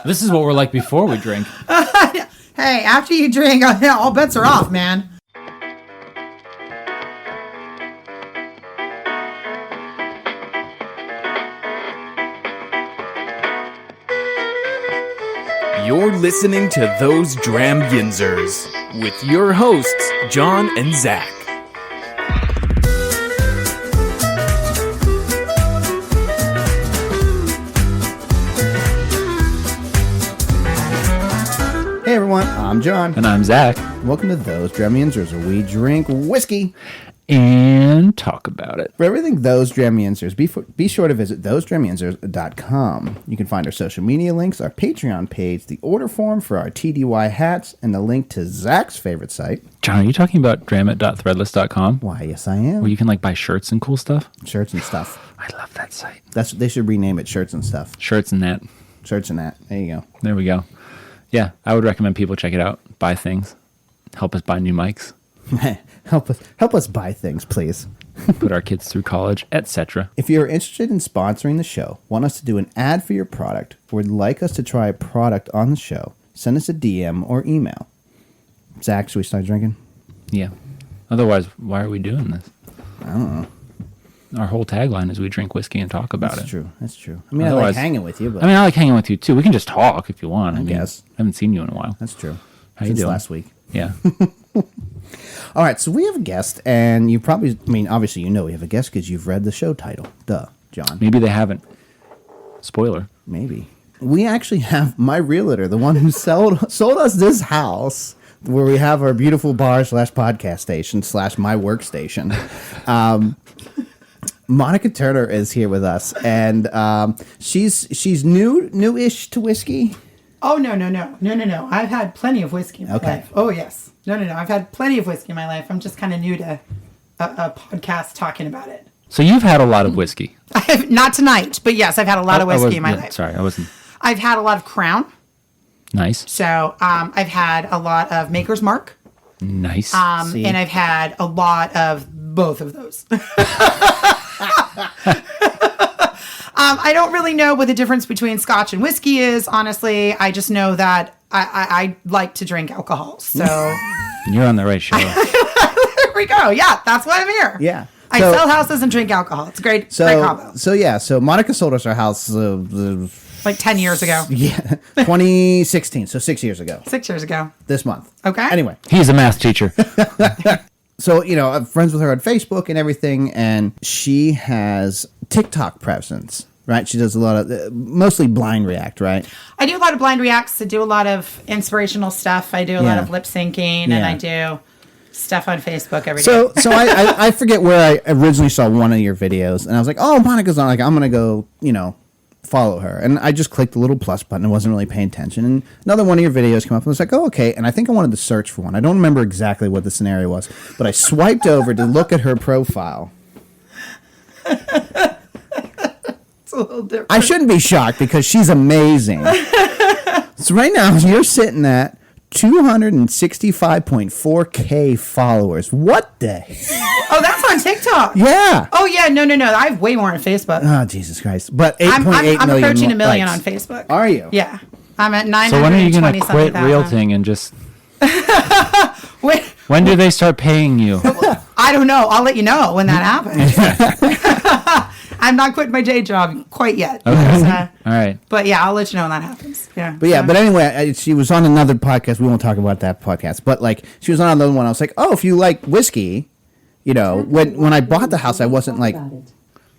This is what we're like before we drink. Hey, after you drink, all bets are off, man. You're listening to Those Dram Yinzers with your hosts, John and Zach. Hey everyone, I'm John. And I'm Zach. Welcome to Those Dram Yinzers, where we drink whiskey And talk about it. For everything Those Dram Yinzers, be sure to visit thosedramyinzers.com. You can find our social media links, our Patreon page, the order form for our TDY hats, and the link to Zach's favorite site. John, are you talking about dramit.threadless.com? Why, yes I am. Where you can like buy shirts and cool stuff? Shirts and stuff. I love that site. They should rename it Shirts and Stuff. Shirts and that. Shirts and that. There you go. There we go. Yeah, I would recommend people check it out. Buy things. Help us buy new mics. Help us buy things, please. Put our kids through college, etc. If you're interested in sponsoring the show, want us to do an ad for your product, or would like us to try a product on the show, send us a DM or email. Zach, should we start drinking? Yeah. Otherwise, why are we doing this? I don't know. Our whole tagline is we drink whiskey and talk about it. That's true. I mean, I like hanging with you, but... I mean, I like hanging with you, too. We can just talk if you want. I guess. I haven't seen you in a while. That's true. How you doing? Last week. Yeah. All right, so we have a guest, and you probably... I mean, obviously you know we have a guest because you've read the show title. Duh, John. Maybe they haven't. Spoiler. Maybe. We actually have my realtor, the one who sold us this house... where we have our beautiful bar/podcast station / my workstation. Monica Turner is here with us, and she's newish to whiskey. Oh, no. I've had plenty of whiskey in my life. Oh, yes. No. I've had plenty of whiskey in my life. I'm just kind of new to a podcast talking about it. So you've had a lot of whiskey. Not tonight, but yes, I've had a lot of whiskey in my life. Sorry, I wasn't. I've had a lot of Crown. Nice. So I've had a lot of Maker's Mark. Nice. And I've had a lot of both of those. I don't really know what the difference between Scotch and whiskey is, honestly. I just know that I like to drink alcohol. So you're on the right show. There we go. Yeah, that's why I'm here. Yeah. I sell houses and drink alcohol. It's a great combo. So Monica sold us our house like 10 years ago. Yeah, 2016. So 6 years ago. 6 years ago. This month. Okay. Anyway. He's a math teacher. So, I'm friends with her on Facebook and everything, and she has TikTok presence, right? She does a lot of, mostly blind react, right? I do a lot of blind reacts. I do a lot of inspirational stuff. I do a lot of lip syncing, and I do stuff on Facebook every day. So I forget where I originally saw one of your videos, and I was like, oh, Monica's on. Like, I'm going to go, follow her. And I just clicked the little plus button and wasn't really paying attention. And another one of your videos came up, and I was like, oh, okay. And I think I wanted to search for one. I don't remember exactly what the scenario was, but I swiped over to look at her profile. It's a little different. I shouldn't be shocked because she's amazing. So right now, you're sitting at 265.4K followers. What the hell? Oh, that's on TikTok. Yeah. Oh, yeah. No. I have way more on Facebook. Oh, Jesus Christ. But 8.8 million. I'm approaching a million likes. on Facebook. Are you? Yeah. I'm at 920. So when are you going to quit realting and just... When do they start paying you? I don't know. I'll let you know when that happens. I'm not quitting my day job quite yet. Okay. All right. But yeah, I'll let you know when that happens. Yeah. But anyway, she was on another podcast. We won't talk about that podcast. But she was on another one. I was like, oh, if you like whiskey, when I bought the house, I wasn't like,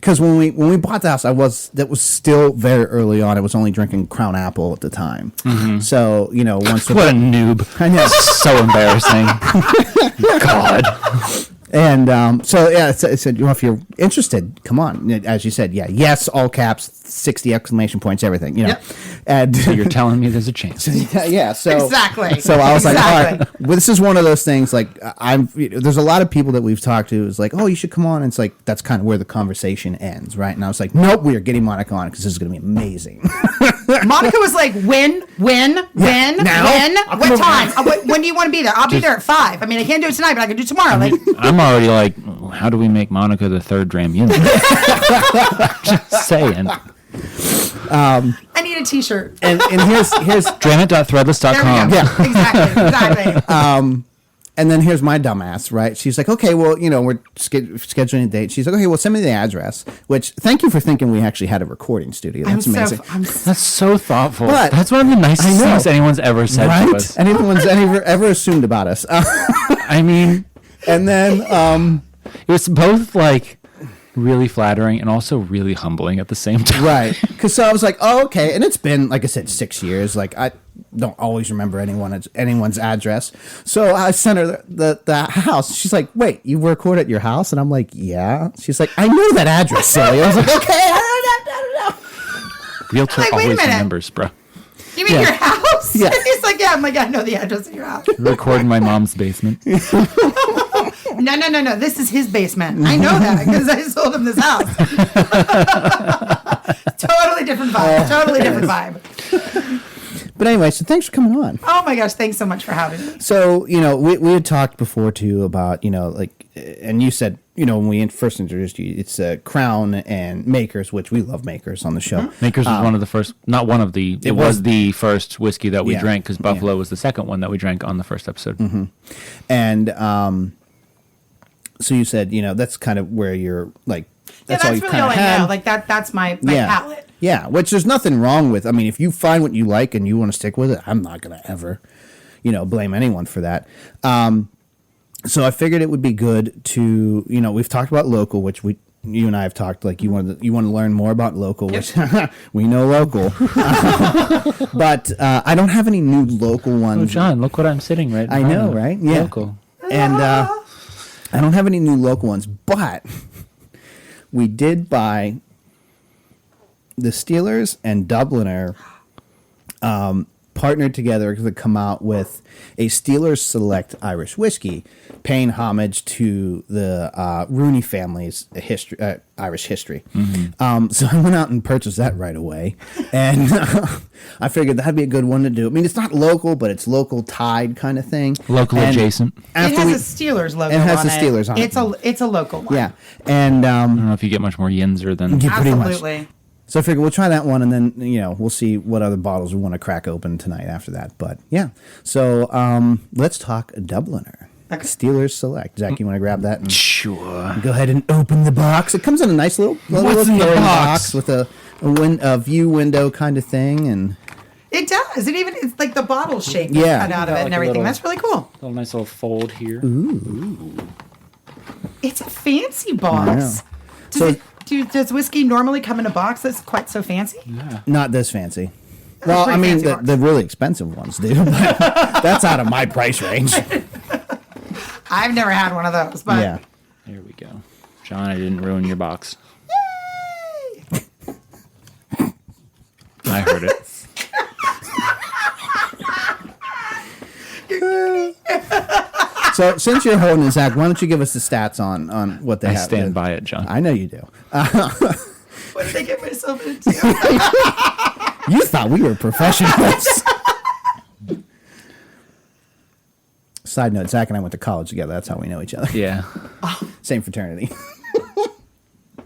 because when we bought the house, that was still very early on. I was only drinking Crown Apple at the time. Mm-hmm. So once what a noob! I know, so embarrassing. God. And so I said, if you're interested, come on. As you said, yes, all caps, 60 exclamation points, everything. Yep. And so you're telling me there's a chance. Yeah. So exactly. So I was like, all right. Well, this is one of those things. Like there's a lot of people that we've talked to. Is like, oh, you should come on. And it's like that's kind of where the conversation ends, right? And I was like, nope, we are getting Monica on because this is going to be amazing. Monica was like, when, what time? When do you want to be there? I'll be there at 5. I mean, I can't do it tonight, but I can do it tomorrow. I'm already like, how do we make Monica the third dram unit? Just saying. I need a T-shirt. And here's Dramit.threadless.com. There we go. Exactly. and then here's my dumbass, right? She's like, okay, well, we're scheduling a date. She's like, okay, well, send me the address. Which, thank you for thinking we actually had a recording studio. That's amazing. That's so thoughtful. But- that's one of the nicest things anyone's ever said Right? to us. Anyone's ever assumed about us. I mean, And then, it was both like really flattering and also really humbling at the same time. right. Because so I was like, oh, okay. And it's been, like I said, 6 years. Like, I don't always remember anyone's address. So I sent her the house. She's like, wait, you record at your house? And I'm like, yeah. She's like, I know that address, silly. I was like, okay, I don't know. Realtor Like, wait a always minute. remembers, bro. You mean your house? Yeah. He's like, yeah. I'm like, I know the address of your house. Record in my mom's basement. No. This is his basement. I know that because I sold him this house. Totally different vibe. Totally different vibe. But anyway, so thanks for coming on. Oh my gosh, thanks so much for having me. So, we had talked before, too, about, and you said, when we first introduced you, it's Crown and Makers, which we love Makers on the show. Makers was one of the first, not one of the, it was the first whiskey that we Yeah. drank because Buffalo was the second one that we drank on the first episode. Mm-hmm. And so you said, that's kind of where you're like, Yeah, that's all you really kind all of I had. know. Like that's my palate. Yeah, which there's nothing wrong with. I mean, if you find what you like and you want to stick with it, I'm not going to ever, blame anyone for that. So I figured it would be good to, we've talked about local, which you and I have talked, like you want to learn more about local, which we know local. But I don't have any new local ones. Oh, John, look what I'm sitting right in I front know, of. right? Yeah. Local. And I don't have any new local ones, but we did buy the Steelers and Dubliner partnered together to come out with a Steelers Select Irish Whiskey, paying homage to the Rooney family's Irish history. Mm-hmm. So I went out and purchased that right away, and I figured that'd be a good one to do. I mean, it's not local, but it's local tied kind of thing. Local And adjacent. It after has we- a Steelers logo. it has on the Steelers on it. It's a local one. Yeah, and I don't know if you get much more Yinzer than Yeah, pretty much. Absolutely. So I figured we'll try that one, and then we'll see what other bottles we want to crack open tonight after that. But yeah, so let's talk Dubliner Okay. Steelers Select. Zach, you want to grab that and Sure. go ahead and open the box? It comes in a nice little What's in the carrying box? with a view window kind of thing, and It does. It's like the bottle shape Yeah. cut out of Got it like and a everything. little- That's really cool. A nice little fold here. It's a fancy box. Does whiskey normally come in a box that's quite so fancy? not this fancy. Well, pretty I mean, fancy box. the really expensive ones do, but that's out of my price range. I've never had one of those, but Yeah. There we go. John, I didn't ruin your box. I heard it. So since you're holding it, Zach, why don't you give us the stats on what they I have? stand by it, John. I know you do. what did I get myself into? You thought we were professionals. Side note, Zach and I went to college together. That's how we know each other. Yeah. Same fraternity.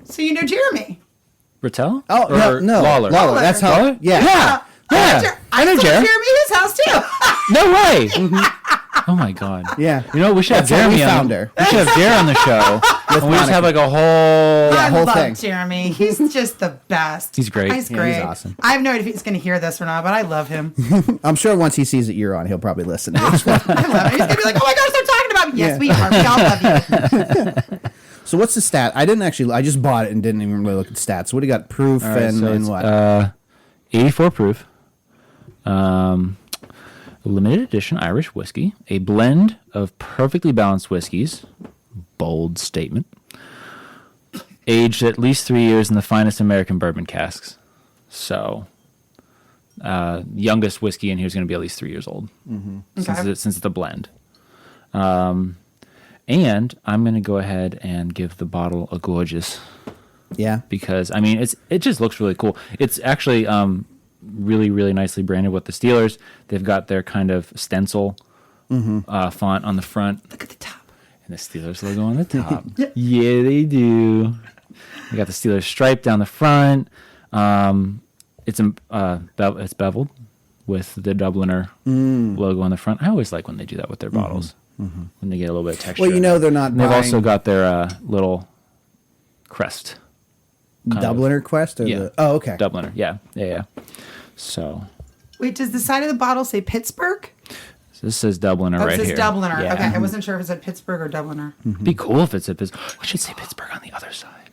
So you know Jeremy? Rattel? Oh, Or no. Lawler. That's how. Lawler? Yeah. I know Jer. Jeremy his house too. No way. Oh my god. Yeah. You know, we should have That's how we Jeremy on. found her. We should have Jeremy on the show. And we just Monica. have like a whole. I whole love thing. Jeremy. He's just the best. He's great. He's Yeah, great. he's awesome. I have no idea if he's going to hear this or not, but I love him. I'm sure once he sees that you're on, he'll probably listen. I love him. He's going to be like, "Oh my gosh, they're talking about me." Yes, we are. We all love you. So what's the stat? I just bought it and didn't even really look at stats. What do you got? Proof All right, and, so and it's, what? 84 proof. Limited edition Irish whiskey. A blend of perfectly balanced whiskeys. Bold statement. Aged at least 3 years in the finest American bourbon casks. So, youngest whiskey in here is going to be at least 3 years old. Okay. Since it's a blend. And I'm going to go ahead and give the bottle a gorgeous, Yeah. because I mean it just looks really cool. It's actually really, really nicely branded with the Steelers. They've got their kind of stencil font on the front. Look at the top. And the Steelers logo on the top. Yeah, they do. We got the Steelers stripe down the front. It's beveled with the Dubliner logo on the front. I always like when they do that with their bottles, when they get a little bit of texture. Well, you know they're not. And they've also got their little crest. Dubliner Quest? Or Yeah. Oh, okay. Dubliner, yeah. So Wait, does the side of the bottle say Pittsburgh? this says Dubliner Oh, right it says here. Dubliner. Yeah. Okay, I wasn't sure if it said Pittsburgh or Dubliner. It'd be cool if it said Pittsburgh. We should say Pittsburgh on the other side.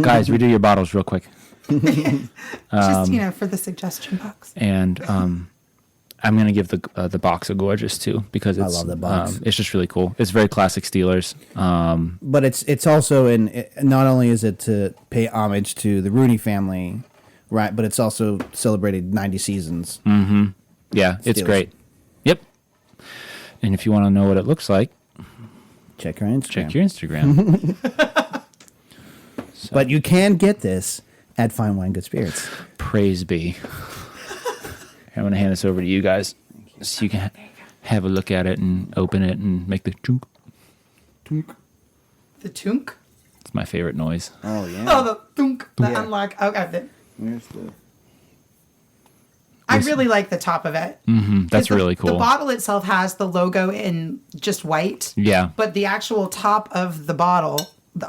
Guys, redo your bottles real quick. Just, for the suggestion box. And I'm gonna give the box a gorgeous too, because it's love the box. It's just really cool. It's very classic Steelers. But it's also not only is it to pay homage to the Rooney family, right? But it's also celebrated 90 seasons. Yeah, it's Steelers. great. Yep. And if you want to know what it looks like, Check our Instagram. check your Instagram. But you can get this at Fine Wine Good Spirits. Praise be. I'm gonna hand this over to you guys, so you can have a look at it and open it and make the chunk. The tunk? It's my favorite noise. Oh yeah. Oh, the tunk. The Yeah. unlock. Okay. Where's the? I really like the top of it. That's The- really cool. The bottle itself has the logo in just white. Yeah. But the actual top of the bottle,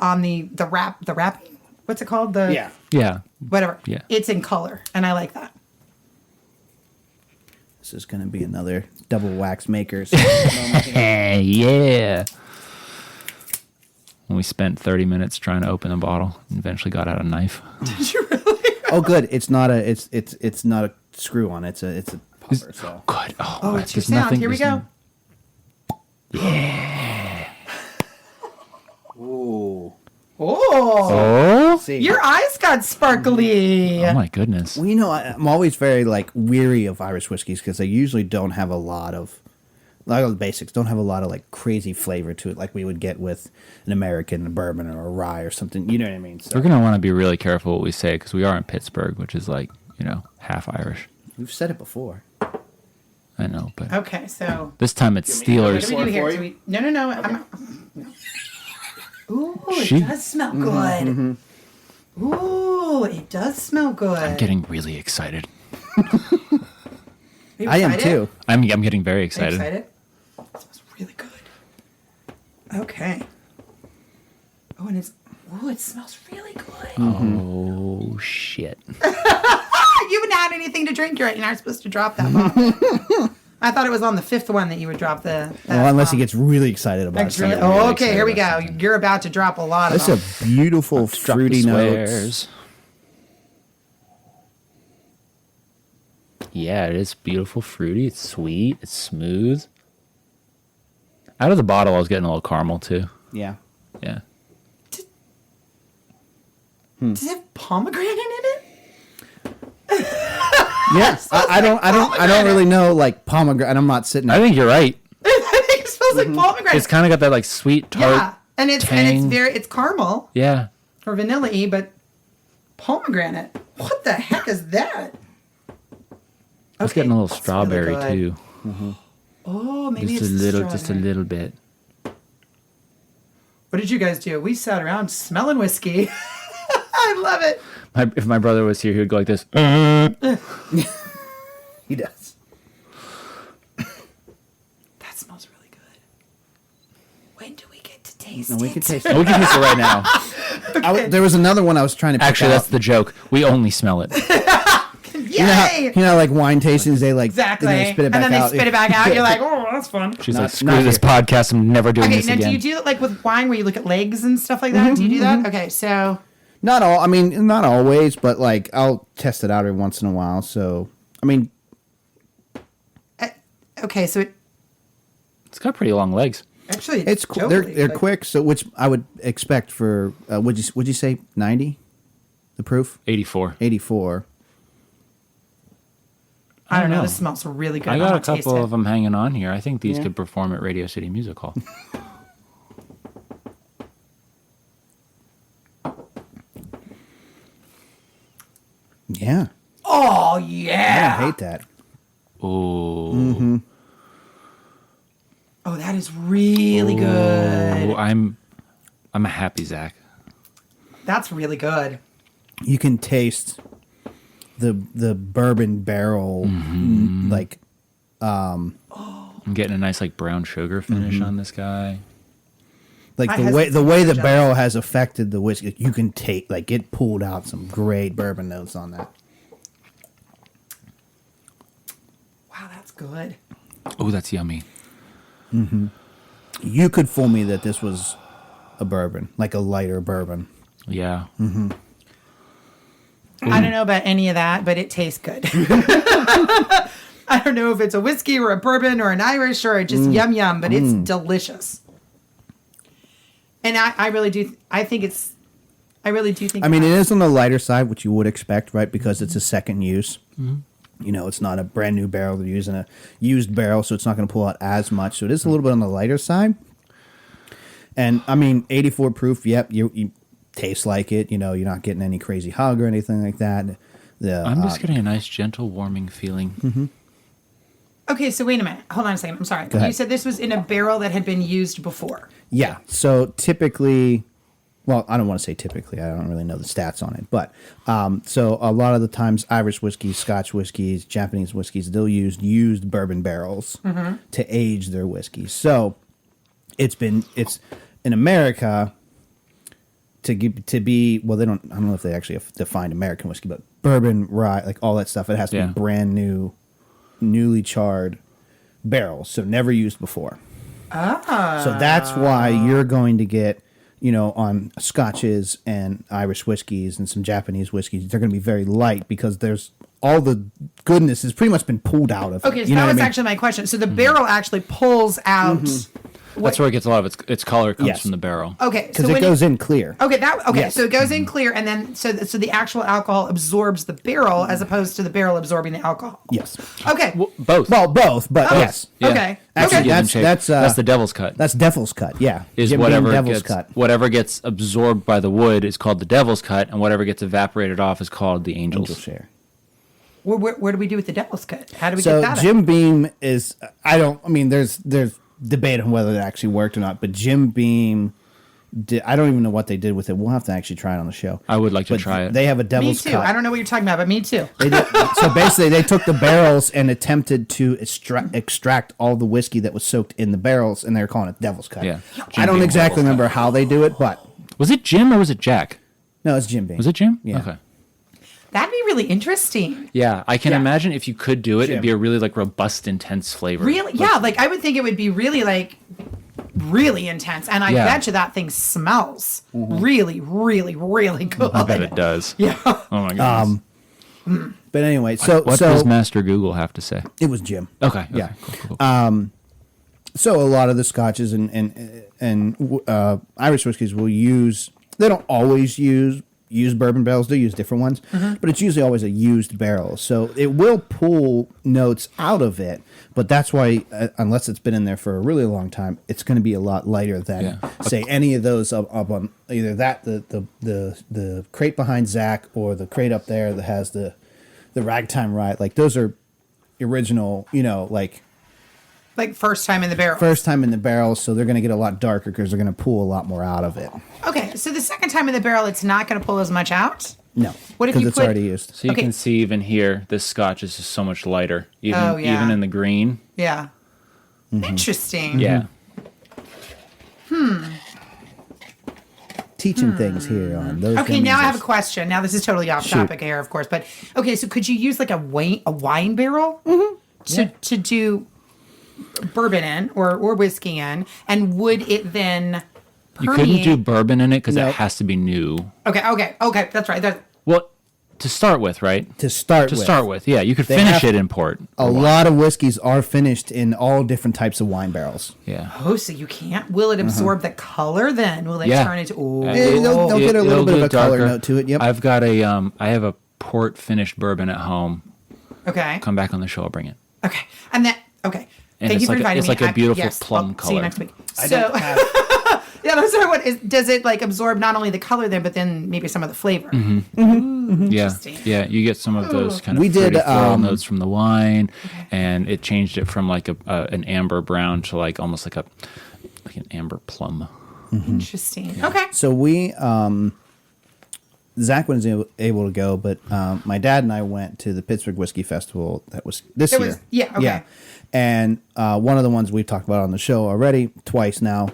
on the wrapping, what's it called? Yeah. Whatever. Yeah. It's in color, and I like that. This is going to be another double wax makers. Hey, yeah. When we spent 30 minutes trying to open the bottle and eventually got out a knife. Did you really? Oh, good. It's not a screw on. It's a popper. So Good. Oh, it's your there's sound. Here we there's go. ooh. Oh, Oh? See. your eyes got sparkly. Oh, my goodness. Well, I'm always very weary of Irish whiskeys because they usually don't have a lot of the basics. Don't have a lot of crazy flavor to it, like we would get with an American, a bourbon, or a rye or something. You know what I mean? So We're going to want to be really careful what we say, because we are in Pittsburgh, which is half Irish. we've said it before. I know, but Okay, so this time it's what Steelers. do we do here? for Do you? we, no. I'm not, no. Ooh, She- it does smell good. Ooh, it does smell good. I'm getting really excited. Are you I am excited? too. I'm getting very Are you excited. excited? It smells really good. Okay. Oh, and it smells really good. Oh, shit. You haven't had anything to drink yet. You're not supposed to drop that bomb. I thought it was on the fifth one that you would drop the. Well, unless he gets really excited about Really? it. Oh, okay. Here we go. You're about to drop a lot of That's them. a beautiful Drop the fruity notes. swears. Yeah, it is beautiful, fruity. It's sweet. It's smooth. Out of the bottle, I was getting a little caramel too. Yeah. Yeah. Does it have pomegranate in it? Yes. I don't really know pomegranate. I'm not sitting. I think you're right. I think it smells like pomegranate. It's kind of got that sweet tart. yeah, and it's tang. it's caramel Yeah. or vanilla-y, but pomegranate. What the heck is that? I was getting a little That's really strawberry good. too. Oh, maybe Just a it's little, just a strawberry. little bit. What did you guys do? We sat around smelling whiskey. I love it. If my brother was here, he would go like this. He does. That smells really good. When do we get to taste No, it? we can taste We it. can taste it right now. There was another one I was trying to pick Actually, out. that's the joke. We only smell it. Yay! Like wine tastings, they Exactly. and then they spit it back and then out. they spit it back out. You're like, oh, that's fun. She's Not- like, screw not this here. podcast. I'm never doing Okay, this now again. do you do it like with wine where you look at legs and stuff like that? Do you do that? Okay, so Not all. I mean, not always, but I'll test it out every once in a while. So, I mean, okay, so it It's got pretty long legs. actually it's cool. They're totally, like, quick. So, which I would expect for would you say 90? The proof 84. 84. I don't know. know. This smells really good. I I'm got a gonna taste couple it. of them hanging on here. I think these Yeah. could perform at Radio City Music Hall. Yeah, Oh I yeah! don't hate that. Ooh. Oh, that is really good. Ooh, I'm a happy Zach. That's really good. You can taste the bourbon barrel, like I'm getting a nice like brown sugar finish on this guy. like the way the barrel has affected the whiskey. You can take like it pulled out some great bourbon notes on that. Wow, that's good. Oh, that's yummy. You could fool me that this was a bourbon, like a lighter bourbon. Yeah. I don't know about any of that, but it tastes good. I don't know if it's a whiskey or a bourbon or an Irish or just yum yum, but it's delicious. And I really do. I really do think. I mean, it is on the lighter side, which you would expect, right? Because it's a second use. You know, it's not a brand new barrel. They're using a used barrel, so it's not going to pull out as much. So it is a little bit on the lighter side. And I mean, 84 proof. Yep, you taste like it. You know, you're not getting any crazy hug or anything like that. I'm just getting a nice, gentle, warming feeling. Okay, so wait a minute. Hold on a second. I'm sorry. Go ahead. You said this was in a barrel that had been used before. Yeah. So typically, well, I don't want to say typically. I don't really know the stats on it, but so a lot of the times, Irish whiskeys, Scotch whiskeys, Japanese whiskeys, they'll use used bourbon barrels to age their whiskey. So it's in America to be well. I don't know if they actually have defined American whiskey, but bourbon, rye, like all that stuff. It has to be brand new, newly charred barrels, so never used before. So that's why you're going to get, you know, on Scotches and Irish whiskeys and some Japanese whiskeys, they're going to be very light because there's all the goodness has pretty much been pulled out of it. Okay, so that was actually my question. So the barrel actually pulls out. That's where it gets a lot of its color comes Yes. from the barrel. Okay, Because so it goes in clear. Okay, Yes. so it goes in clear, and then so the actual alcohol absorbs the barrel as opposed to the barrel absorbing the alcohol. Yes. Okay. Well, both. Well, both, but yes. Yeah. Okay. Actually, Okay. That's the devil's cut. That's devil's cut. Yeah. Is Jim Beam whatever devil's gets cut. whatever gets absorbed by the wood is called the devil's cut, and whatever gets evaporated off is called the angel's. Angel share. Where do we do with the devil's cut? How do we So get that? Jim Beam is there's debate on whether it actually worked or not, but Jim Beam I don't even know what they did with it. We'll have to actually try it on the show. I would like to But try it. They have a Me devil's too. cut. I don't know what you're talking about, but me too. So basically, they took the barrels and attempted to extract all the whiskey that was soaked in the barrels, and they were calling it devil's cut. Yeah. I don't Beam exactly devil's remember how they do it, but Was it Jim or was it Jack? no, it's Jim Beam. Was it Jim? Yeah. Okay. That'd be really interesting. Yeah, I can Yeah. imagine if you could do it, Jim. it'd be a really like robust, intense flavor. Really? Yeah, like I would think it would be really really intense. And I Yeah. bet you that thing smells really, really, really good. I bet it does. Yeah. Oh my goodness. But anyway, so What does Master Google have to say? it was Jim. Okay. Yeah. Cool. So a lot of the scotches and Irish whiskeys will use. They don't always use bourbon barrels. They use different ones, but it's usually always a used barrel. So it will pull notes out of it, but that's why unless it's been in there for a really long time, it's going to be a lot lighter than say any of those up on either that the crate behind Zach or the crate up there that has the Ragtime Riot. Like those are original, Like first time in the barrel. first time in the barrel, so they're going to get a lot darker because they're going to pull a lot more out of it. Okay, so the second time in the barrel, it's not going to pull as much out? No, What if because you it's put- already used. So you Okay. can see even here, this scotch is just so much lighter. Even Oh, yeah. even in the green. Yeah. Interesting. Yeah. Teaching things here on those. Okay, now I have a Grimmies. question. Now this is totally off Shoot. topic here, of course, but okay. So could you use like a wine barrel to do bourbon in or whiskey in, and would it then You permeate? couldn't do bourbon in it because No. it has to be new. Okay. That's right. Well, to start with, right? To start with. Yeah. You could They finish have- it in port. A lot of whiskeys are finished in all different types of wine barrels. Yeah. Oh, so you can't? Will it absorb the color then? Will it Yeah. turn into? Oh, They'll get a little It'll bit of a color darker. note to it. Yep. I've got I have a port finished bourbon at home. okay. Come back on the show, I'll bring it. Okay, and then okay. And Thank it's you for like a- inviting it's me. like a beautiful yes, plum I'll See you color. next week. So yeah, I'm sorry. Does it like absorb not only the color then, but then maybe some of the flavor? Yeah. Interesting. Yeah. You get some of those kind of We did, fruity floral notes from the wine, and it changed it from like an amber brown to like almost like an amber plum. Interesting. Okay. So we Zach wasn't able to go, but my dad and I went to the Pittsburgh Whiskey Festival that was this year. Okay. And one of the ones we've talked about on the show already twice now.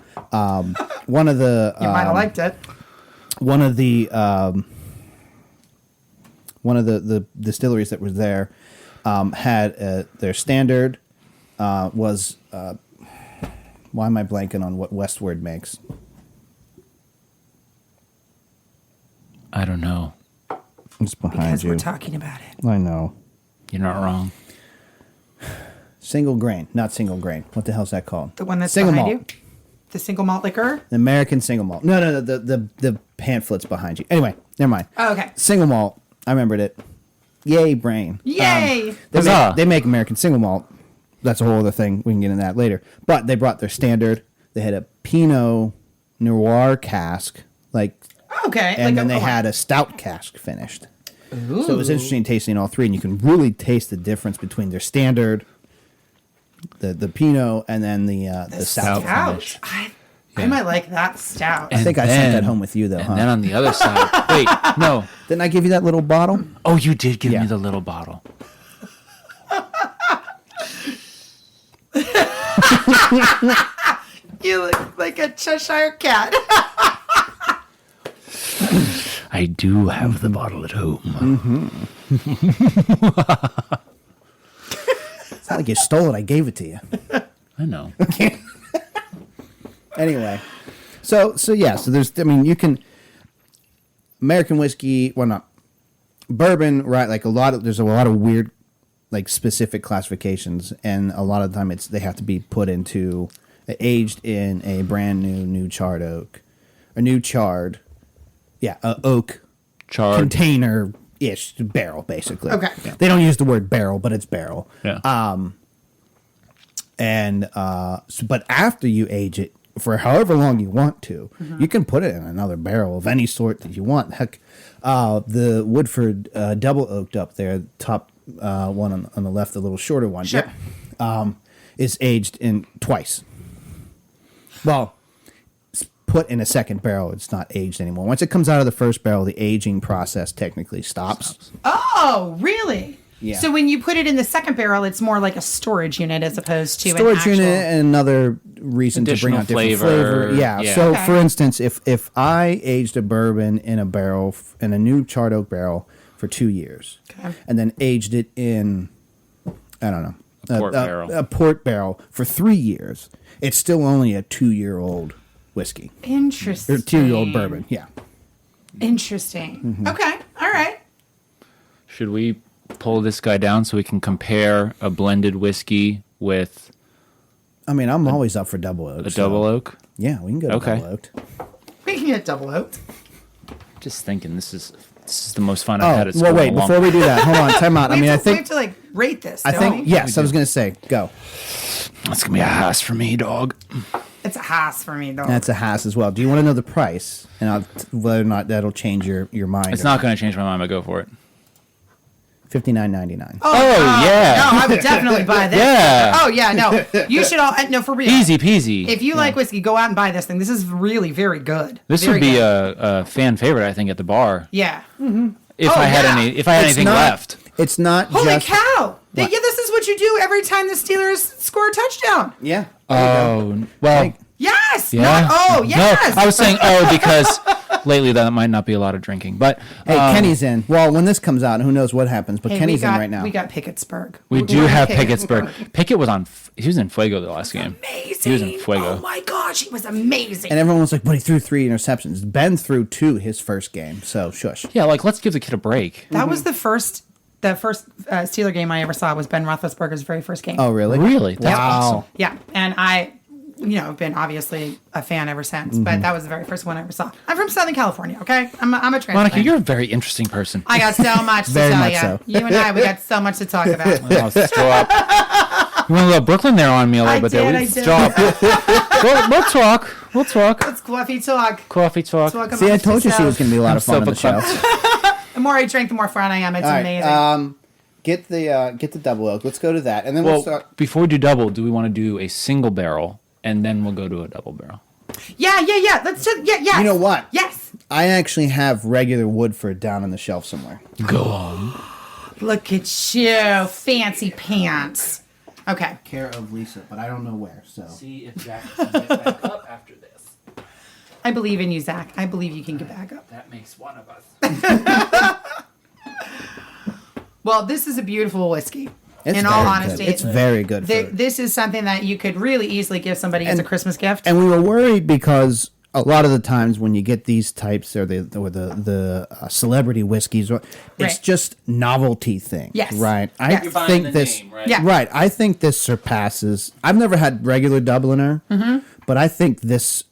One of the You might have liked it. one of the distilleries that was there had their standard was why am I blanking on what Westward makes? I don't know. It's behind Because you. we're talking about it. I know. You're not wrong. Single grain, not single grain. What the hell's that called? The one that's single behind malt. you? The single malt liquor? The American single malt. No, the pamphlets behind you. Anyway, never mind. Oh, okay. Single malt. I remembered it. Yay, brain. Yay! They make American single malt. That's a whole other thing. We can get into that later. But they brought their standard. They had a Pinot Noir cask, Okay. and then they had a stout cask finished. Ooh. So it was interesting tasting all three, and you can really taste the difference between their standard, the Pinot, and then the stout. finish. I might like that stout. I think I sent that home with you, though, And then on the other side, wait, no. Didn't I give you that little bottle? Oh, you did give Yeah. me the little bottle. You look like a Cheshire cat. I do have the bottle at home. It's not like you stole it. I gave it to you. I know. Anyway, so there's, I mean, you can American whiskey, well, not bourbon, right? Like there's a lot of weird, like specific classifications, and a lot of the time they have to be put into aged in a brand new charred oak, oak Charred. container-ish barrel, basically. Okay. Yeah. They don't use the word barrel, but it's barrel. Yeah. But after you age it for however long you want to, you can put it in another barrel of any sort that you want. Heck, the Woodford double oaked up there, top one on the left, the little shorter one, Sure. is aged in twice. Well, it's put in a second barrel. It's not aged anymore. Once it comes out of the first barrel, the aging process technically stops. Oh, really? Yeah. So when you put it in the second barrel, it's more like a storage unit as opposed to Storage an actual... unit and another reason to bring Additional out different flavor. flavor. Yeah. Yeah. So, Okay. for instance, if I aged a bourbon in a barrel, in a new charred oak barrel for 2 years, Okay. and then aged it in, I don't know, A port barrel for 3 years, it's still only a 2-year-old whiskey Interesting. or 2-year-old bourbon. Yeah. Interesting. Mm-hmm. Okay. All right. Should we pull this guy down so we can compare a blended whiskey with I mean, I'm always up for double oak. a double oak? Yeah, we can go to Okay. double oaked. We can get double oaked. Just thinking, this is the most fun I've had Oh, at school. well, wait, in a long before we do that, hold on, time out. I mean, we I have to think, like rate this. I don't think, we? yes, I was going to say, go. That's gonna be a hass for me, dog. It's a hass for me, though. That's a hass as well. Do you want to know the price? And whether or not that'll change your mind. It's or not gonna change my mind, but go for it. $59.99. Oh, yeah. No, I would definitely buy this. Yeah. Oh, yeah, no. You should all, no, for real. Easy peasy. If you like whiskey, go out and buy this thing. This is really very good. This Very would be good. a fan favorite, I think, at the bar. Yeah. If Oh, I had yeah. any, if I had anything left. It's not Holy just. cow. What? Yeah, this is what you do every time the Steelers score a touchdown. Yeah. Oh well. Like- Yes. Yeah. Not, oh, yes. No, I was saying because lately that might not be a lot of drinking, but Hey, Kenny's in. Well, when this comes out, who knows what happens, but Hey, Kenny's we got, in right now. We got Pickettsburg. we We're do going have to Pickettsburg. Pickett was on. He was in Fuego the last game. Amazing. He was in Fuego. Oh my gosh, he was amazing. And everyone was like, but he threw 3 interceptions. Ben threw 2 his first game, so shush. Yeah, like let's give the kid a break. That was the first Steeler game I ever saw was Ben Roethlisberger's very first game. Oh, really? Really? That's Wow. awesome. Yeah, and I, have been obviously a fan ever since, Mm-hmm. but that was the very first one I ever saw. I'm from Southern California, okay? I'm a transplant. Monica, you're a very interesting person. I got so much to Very tell much you. so. You and I, we got so much to talk about. I'll stop. You want to let Brooklyn there on me a little I bit did, there? I We did. stop. We'll talk. We'll talk. It's coffee talk. Coffee talk. Talk See, I amongst told you she was yourselves. going to be a lot of fun on the show. The more I drink, the more fun I am. It's All right, amazing. get the double oak. Let's go to that, and then we'll Well, start. before we do double, do we want to do a single barrel and then we'll go to a double barrel? Yeah. Let's just, yeah. You know what? Yes. I actually have regular Woodford down on the shelf somewhere. Go on. Look at you, fancy pants. Okay. Care of Lisa, but I don't know where. So See if Zach can get back up after this. I believe in you, Zach. I believe you can get back up. That makes one of us. Well, this is a beautiful whiskey. it's in all very honesty, good. It's very good. This is something that you could really easily give somebody as a Christmas gift. And we were worried because a lot of the times when you get these types or the celebrity whiskeys, it's Right. just novelty thing. Yes. Right. Yes. I You're buying think the this. name, right? Yeah. Right. I think this surpasses. I've never had regular Dubliner, but I think this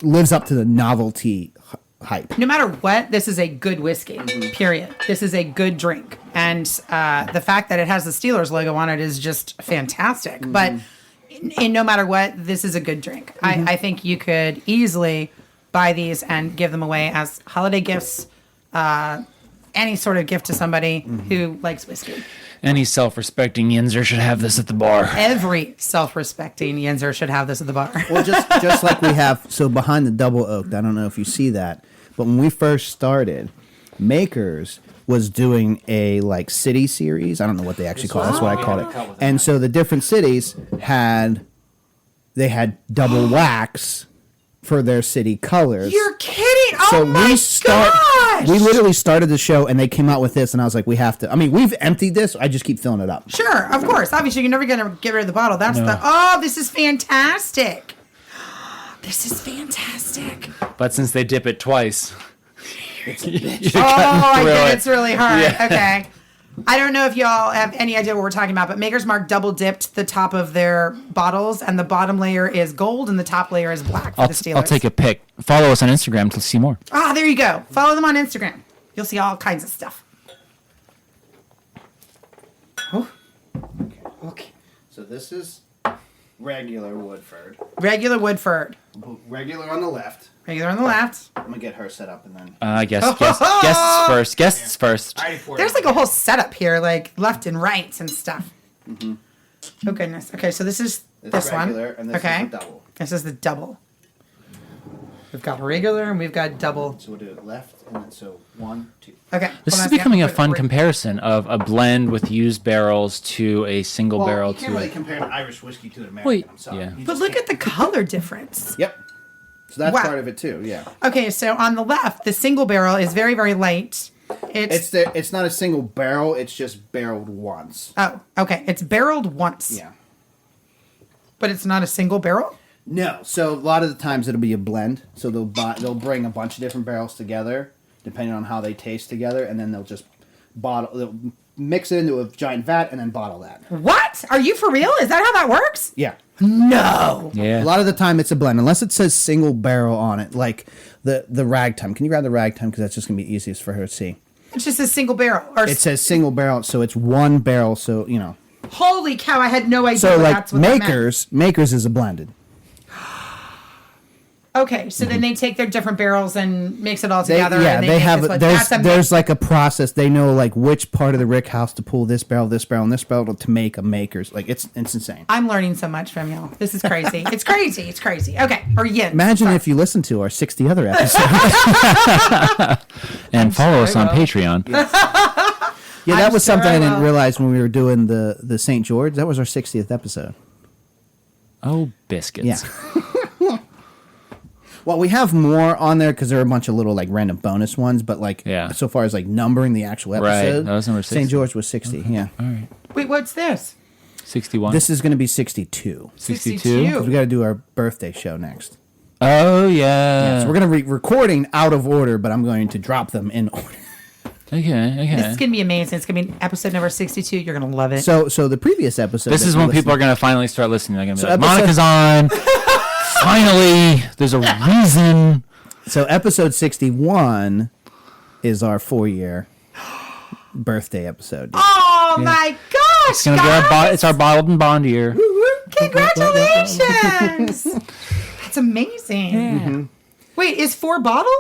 lives up to the novelty hype. No matter what, this is a good whiskey, period. This is a good drink. And the fact that it has the Steelers logo on it is just fantastic. But in no matter what, this is a good drink. I think you could easily buy these and give them away as holiday gifts, any sort of gift to somebody who likes whiskey. Any self-respecting Yinzer should have this at the bar. Every self-respecting Yinzer should have this at the bar. Well, just like we have, so behind the double oak, I don't know if you see that, but when we first started, Makers was doing a like city series. I don't know what they actually call it. That's what I called it. And so the different cities had double wax for their city colors. You're kidding! So Oh my gosh! we literally started the show and they came out with this and I was like, we have to. I mean, we've emptied this. I just keep filling it up. Sure, of course. Obviously, you're never going to get rid of the bottle. That's this is fantastic. This is fantastic. But since they dip it twice, Oh, I through get it. it's really hard. Okay. I don't know if y'all have any idea what we're talking about, but Maker's Mark double dipped the top of their bottles, and the bottom layer is gold and the top layer is black for the Steelers. I'll take a pic. Follow us on Instagram to see more. Ah, there you go. Follow them on Instagram. You'll see all kinds of stuff. Oh. Okay. So this is regular Woodford. Regular Woodford. Regular on the left. Regular on the left. I'm gonna get her set up and then. Guests first. Guests first. There's like a whole setup here, like left and right and stuff. Oh goodness. Okay, so this is this one. regular, and this okay. is the double. This is the double. We've got regular and we've got double. So we'll do it left and then so 1, 2. Okay. This hold is on becoming a second. fun comparison of a blend with used barrels to a single barrel you can't to really a. compare an Irish whiskey to an American. Wait, I'm sorry. yeah. You But just look can't. at the color difference. Yep. So that's Wow. part of it too. Yeah. Okay, so on the left, the single barrel is very, very light. It's not a single barrel. It's just barreled once. Oh, okay. It's barreled once. Yeah. But it's not a single barrel? No. So a lot of the times it'll be a blend. So they'll bring a bunch of different barrels together, depending on how they taste together, and then they'll just they'll mix it into a giant vat and then bottle that. What? Are you for real? Is that how that works? Yeah. No. Yeah. A lot of the time it's a blend, unless it says single barrel on it, like the ragtime. Can you grab the ragtime because that's just gonna be easiest for her to see. It's just a single barrel. Or It says single barrel, so it's one barrel. So holy cow! I had no idea. So like that's what that meant. Makers is a blended. Okay, so then they take their different barrels and mix it all together. and They make have this one. there's That's amazing. like a process. They know like which part of the rick house to pull this barrel, and this barrel to make a Makers. Like it's insane. I'm learning so much from y'all. This is crazy. It's crazy. It's crazy. Okay, or yin. Imagine Sorry. if you listened to our 60 other episodes. And follow us on Patreon. Yeah, that I'm was sure something I I didn't will. realize when we were doing the St. George. That was our 60th episode. Oh, biscuits. Yeah. Well, we have more on there because there are a bunch of little like random bonus ones, but like so far as like numbering the actual episode, That was number 60. St. George was 60. Okay. Yeah. All right. Wait, what's this? 61. This is going to be 62. 62? 'Cause we got to do our birthday show next. Oh, yeah. So we're going to be recording out of order, but I'm going to drop them in order. Okay. This is gonna be amazing. It's gonna be episode number 62. You're gonna love it. So the previous episode. This that is you when people are listened- going to finally start listening. They're going to be So like, Monica's on. Finally, there's a reason. So episode 61 is our 4-year birthday episode. Oh my gosh! It's going to be it's our bottled and bond year. Congratulations! That's amazing. Wait, is 4 bottle?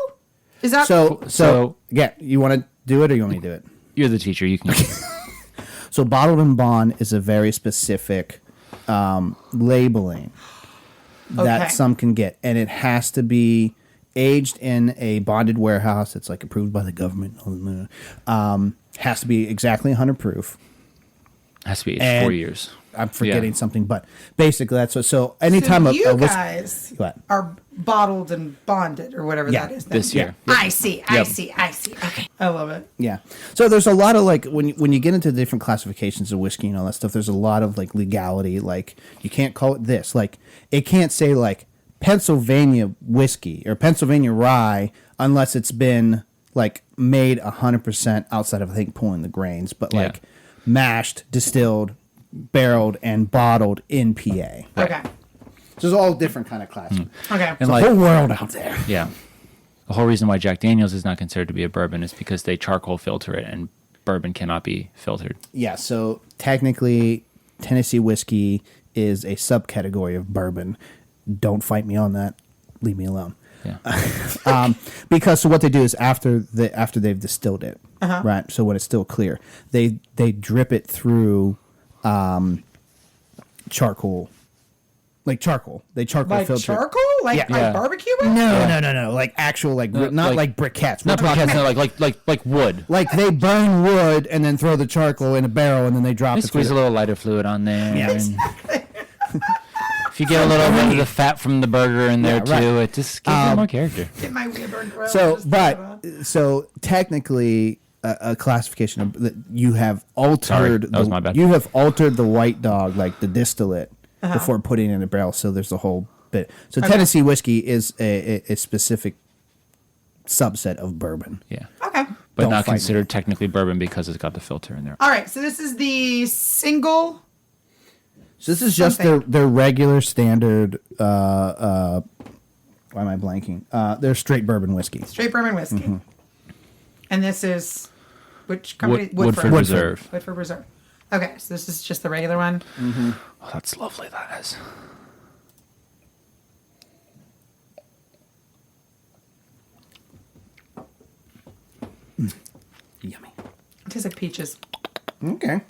Is that So yeah, you want to do it or you want me to do it? You're the teacher. You can. So bottled and bond is a very specific labeling that Okay. some can get, and it has to be aged in a bonded warehouse. It's like approved by the government. Has to be exactly 100 proof. Has to be aged And 4 years. I'm forgetting Yeah. something, but basically that's what. So anytime so a you whiskey, guys What? are bottled and bonded or whatever Yeah, that is. This year. I see. I Yep. see. I see. Okay. I love it. Yeah. So there's a lot of like when you get into the different classifications of whiskey and all that stuff, there's a lot of like legality. Like you can't call it this. Like it can't say like Pennsylvania whiskey or Pennsylvania rye unless it's been like made 100% outside of I think pulling the grains, but Yeah. like mashed, distilled, barreled, and bottled in PA. Okay. So there's all different kind of classes. Okay. And There's like, a whole world out there. yeah. The whole reason why Jack Daniels is not considered to be a bourbon is because they charcoal filter it, and bourbon cannot be filtered. Yeah, so technically, Tennessee whiskey is a subcategory of bourbon. Don't fight me on that. Leave me alone. Yeah. Because so what they do is after they've distilled it, right? So when it's still clear, they drip it through charcoal, like charcoal. They charcoal Like filter. charcoal? Like, Yeah. like Yeah. barbecue? with? No. Like actual, like not like briquettes. Not We're talking- briquettes, no, like wood. Like they burn wood and then throw the charcoal in a barrel and then they drop They it. squeeze a through little lighter fluid on there. Yeah. And if you get a little bit of the fat from the burger in there Yeah, right. too, it just gives it more character. Get my Weber grill. So, just put it on. so technically, a classification of that you have altered. Sorry, that was my bad. You have altered the white dog, like the distillate, Uh-huh. before putting it in a barrel. So there's a whole bit. So Tennessee whiskey is a specific subset of bourbon. Yeah. Okay. But Don't not fight me. considered technically bourbon because it's got the filter in there. All right. So this is the single. So this is just their regular standard. Why am I blanking? Their straight bourbon whiskey. Straight bourbon whiskey. Mm-hmm. And this is which company? Woodford Reserve. Woodford Reserve. Okay, so this is just the regular one. Oh, that's lovely. That is. Yummy. It tastes like peaches. Okay.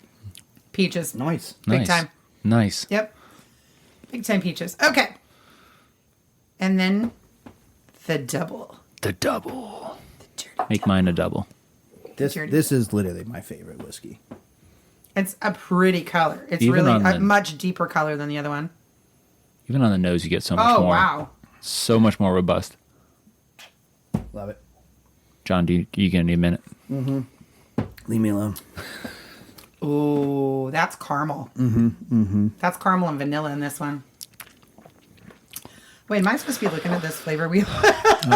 Peaches. Nice. Big Nice. time. Nice. Yep. Big time peaches. Okay. And then the double. The double. Dirty Make mine a double. This is literally my favorite whiskey. It's a pretty color. It's Even really on a the- much deeper color than the other one. Even on the nose, you get so much Oh, more. wow. So much more robust. Love it. John, you gonna need a minute? Leave me alone. Ooh, that's caramel. That's caramel and vanilla in this one. Wait, am I supposed to be looking at this flavor wheel?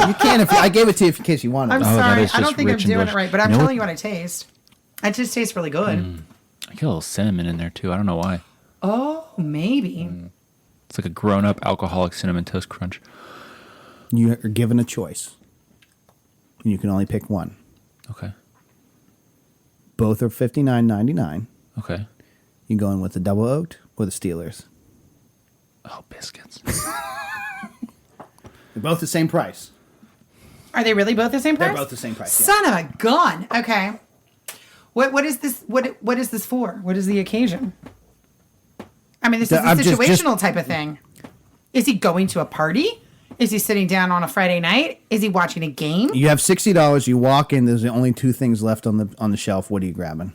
You can if I gave it to you in case you wanted. I'm it. that sorry. is I don't just think I'm rich and doing it delicious. right, but I'm You know telling what? you what I taste. It just tastes really good. I get a little cinnamon in there too. I don't know why. Oh, maybe. It's like a grown-up alcoholic cinnamon toast crunch. You are given a choice. And you can only pick one. Okay. Both are $59.99. Okay. You going with the double oaked or the Steelers? Oh, biscuits. They're both the same price. Are they really both the same price? They're both the same price. Yeah. Son of a gun. Okay. What is this? What is this for? What is the occasion? I mean, this is a I'm just- situational type of thing. Is he going to a party? Is he sitting down on a Friday night? Is he watching a game? You have $60. You walk in. There's only two things left on the shelf. What are you grabbing?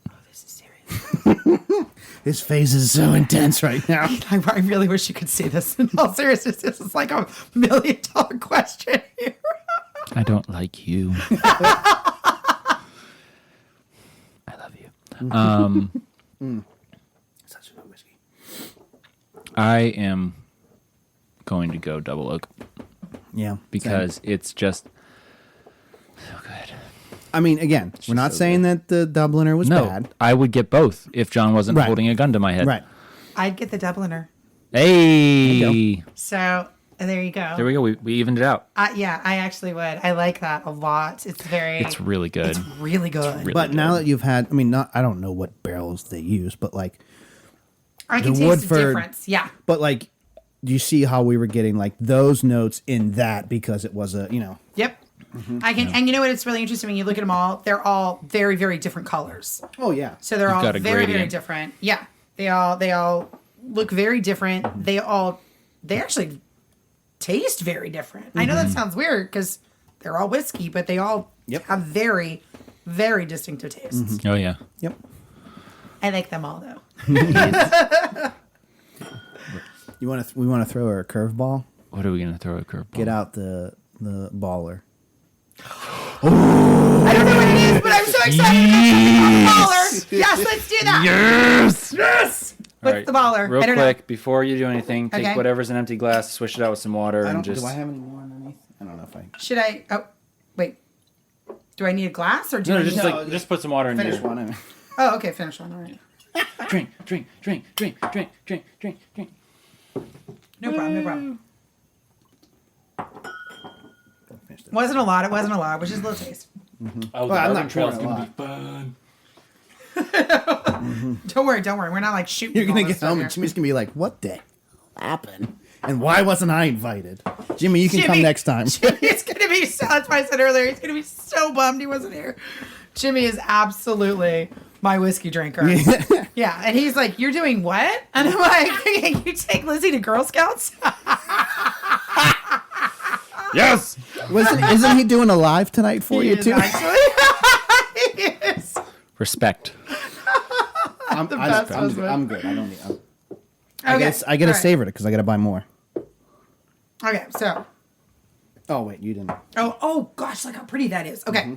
Oh, this is serious. His face is so intense right now. I really wish you could see this. In all seriousness, this is like $1 million question here. I don't like you. I love you. Such a good whiskey. I am going to go double oak Yeah, because it's just so good. I mean, again, we're not saying that the Dubliner was No, bad. I would get both if John wasn't Right. holding a gun to my head. Right. I'd get the Dubliner. Hey, So there you go. there we go. We evened it out. Yeah, I actually would. I like that a lot. It's very. It's really good. It's really good. really But now good. that you've had, I mean, I don't know what barrels they use, but like, I can the taste the Woodford- difference. Yeah. but like, do you see how we were getting like those notes in that because it was a, Yep. I can, and you know what? It's really interesting when you look at them all. They're all very, very different colors. Oh yeah. So they're You've all got a very, very gradient. different. Yeah, they all look very different. They actually taste very different. I know that sounds weird because they're all whiskey, but they all have very, very distinctive tastes. Oh yeah. Yep. I like them all though. We want to throw her a curveball. What are we gonna throw a curveball? Get out the baller. I don't know what it is, but I'm so excited. Yes. Yes, let's do that. Yes. Yes. All What's the baller? Real I don't quick, before you do anything, take Okay. whatever's an empty glass, swish it out with some water, and just. Do I have any more underneath? I don't know if I. Should I? Oh, wait. Do I need a glass or do No, I just need just put some water in Finish your. one. Oh, okay. Finish one. All right. Drink. No problem. No problem. Wasn't a lot. It wasn't a lot. It was just a little taste. Oh, Well, I'm the not trail's pouring a gonna lot. be fun. Don't worry. Don't worry. We're not like shooting. You're gonna all this get home stuff and Jimmy's gonna be like, "What the hell happened? And why wasn't I invited?" Jimmy, you can Jimmy- come next time. Jimmy's gonna be so. That's why I said earlier. He's gonna be so bummed he wasn't here. Jimmy is absolutely my whiskey drinker. Yeah, and he's like, "You're doing what?" And I'm like, "You take Lizzie to Girl Scouts?" Yes. Isn't he doing a live tonight for He you is too? actually. He is. Respect. I'm best good. husband. I'm good. I don't need. Okay. I gotta all right. savor it because I gotta buy more. Okay, so. Oh wait, you didn't. Oh gosh, look how pretty that is. Okay.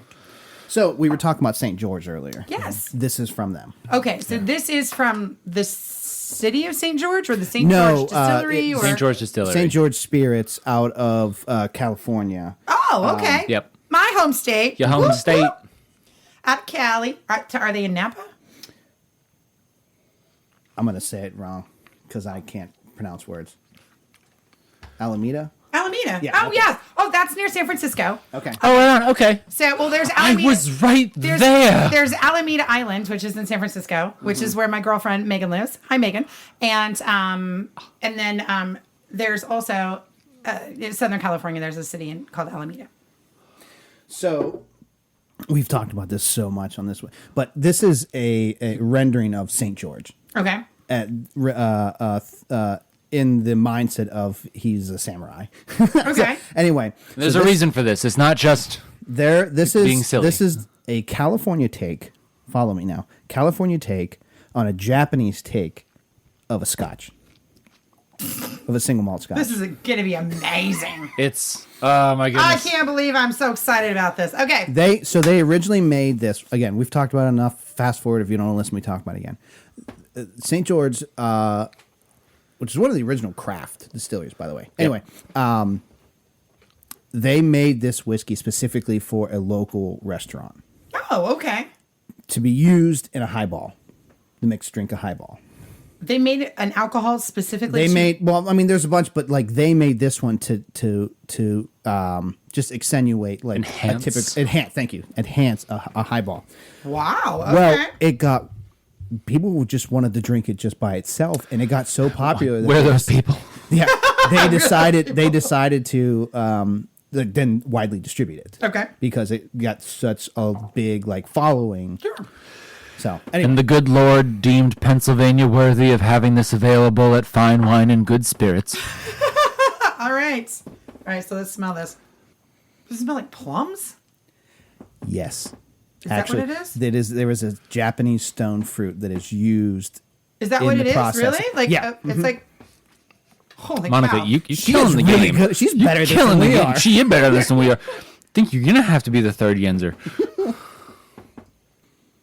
So we were talking about St. George earlier. Yes. This is from them. Okay, so this is from the city of St. George or the St. No, George Distillery? it's or St. George Distillery. St. George Spirits out of California. Oh, okay. Yep. My home state. Your home Whoop, state. whoop. Out of Cali. Are they in Napa? I'm gonna say it wrong because I can't pronounce words. Alameda. Alameda. Yeah, Oh, okay. yes. Oh, that's near San Francisco. Okay. Oh, right on. Okay. So, well, there's I Alameda. was right There's, there. There's Alameda Island, which is in San Francisco, which is where my girlfriend Megan lives. Hi, Megan. And then there's also in Southern California. There's a city called Alameda. So we've talked about this so much on this one, but this is a rendering of St. George. Okay. In the mindset of he's a samurai. Okay. Anyway, There's so a this- reason for this. It's not just. This being silly. is a California take. Follow me now. California take on a Japanese take of a Scotch, of a single malt Scotch. This is going to be amazing. It's. Oh my I goodness. can't believe I'm so excited about this. Okay. They originally made this again. We've talked about it enough. Fast forward if you don't want to listen. We talk about it again. St. George, which is one of the original craft distilleries, by the way. Anyway, they made this whiskey specifically for a local restaurant Oh, okay. to be used in a highball, the mixed drink, a highball. They made an alcohol specifically. They made there's a bunch, but like they made this one to just accentuate like Enhance. enhance a highball. Wow. Okay. Well, it got people just wanted to drink it just by itself, and it got so popular. Where are those people? Yeah, they decided to then widely distribute it. Okay. because it got such a big like following. Sure. So anyway, And the good Lord deemed Pennsylvania worthy of having this available at fine wine and good spirits. All right. All right. So let's smell this. Does it smell like plums? yes, Is that what it is? There is a Japanese stone fruit that is used. Is that in what the it is? process. Really? Like, Yeah. it's like. Holy Monica, cow. you She killing is the really game. good. She's You're better killing than the we game. are. She is better at this than we are. I think you're gonna have to be the third Yenzer.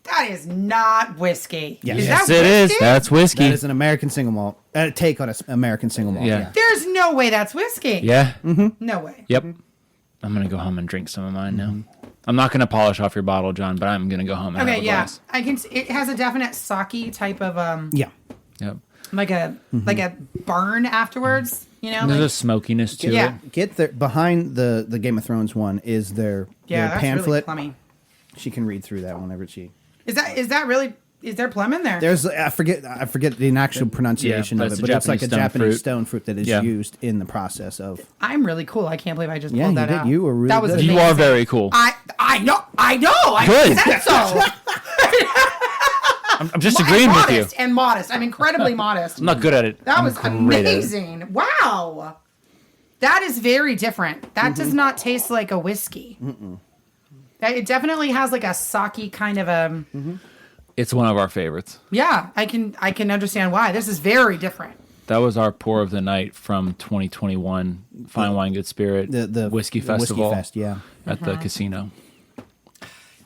That is not whiskey. Yes. Is Yes, that it is. whiskey? That's whiskey. That is an American single malt. Take on an American single malt. Yeah. Yeah. There's no way that's whiskey. Yeah. No way. Yep. I'm gonna go home and drink some of mine now. I'm not gonna polish off your bottle, John, but I'm gonna go home and have Okay, a yeah. glass. I can. It has a definite sake type of Yeah. Yep. like a burn afterwards. You know. There's Like, a smokiness to Yeah. it. Get there behind the Game of Thrones one is their yeah, that's really pamphlet. plummy. She can read through that whenever she. Is that really? Is there plum in there? There's I forget the actual pronunciation but of it's it, a but it's like a Japanese stone Japanese fruit. stone fruit that is Yeah. used in the process of. I'm really cool. I can't believe I just Yeah, pulled you that did. out. You were really that was good. You amazing. are very cool. I know. I Good. said so. I'm just agreeing with you. And modest. I'm incredibly modest. I'm not good at it. That I'm was great at it. amazing. Wow. That is very different. That does not taste like a whiskey. It definitely has like a sake kind of a. It's one of our favorites. Yeah, I can understand why. This is very different. That was our pour of the night from 2021 Fine Wine Good Spirit The Whiskey the Festival Whiskey Fest, yeah. at the casino.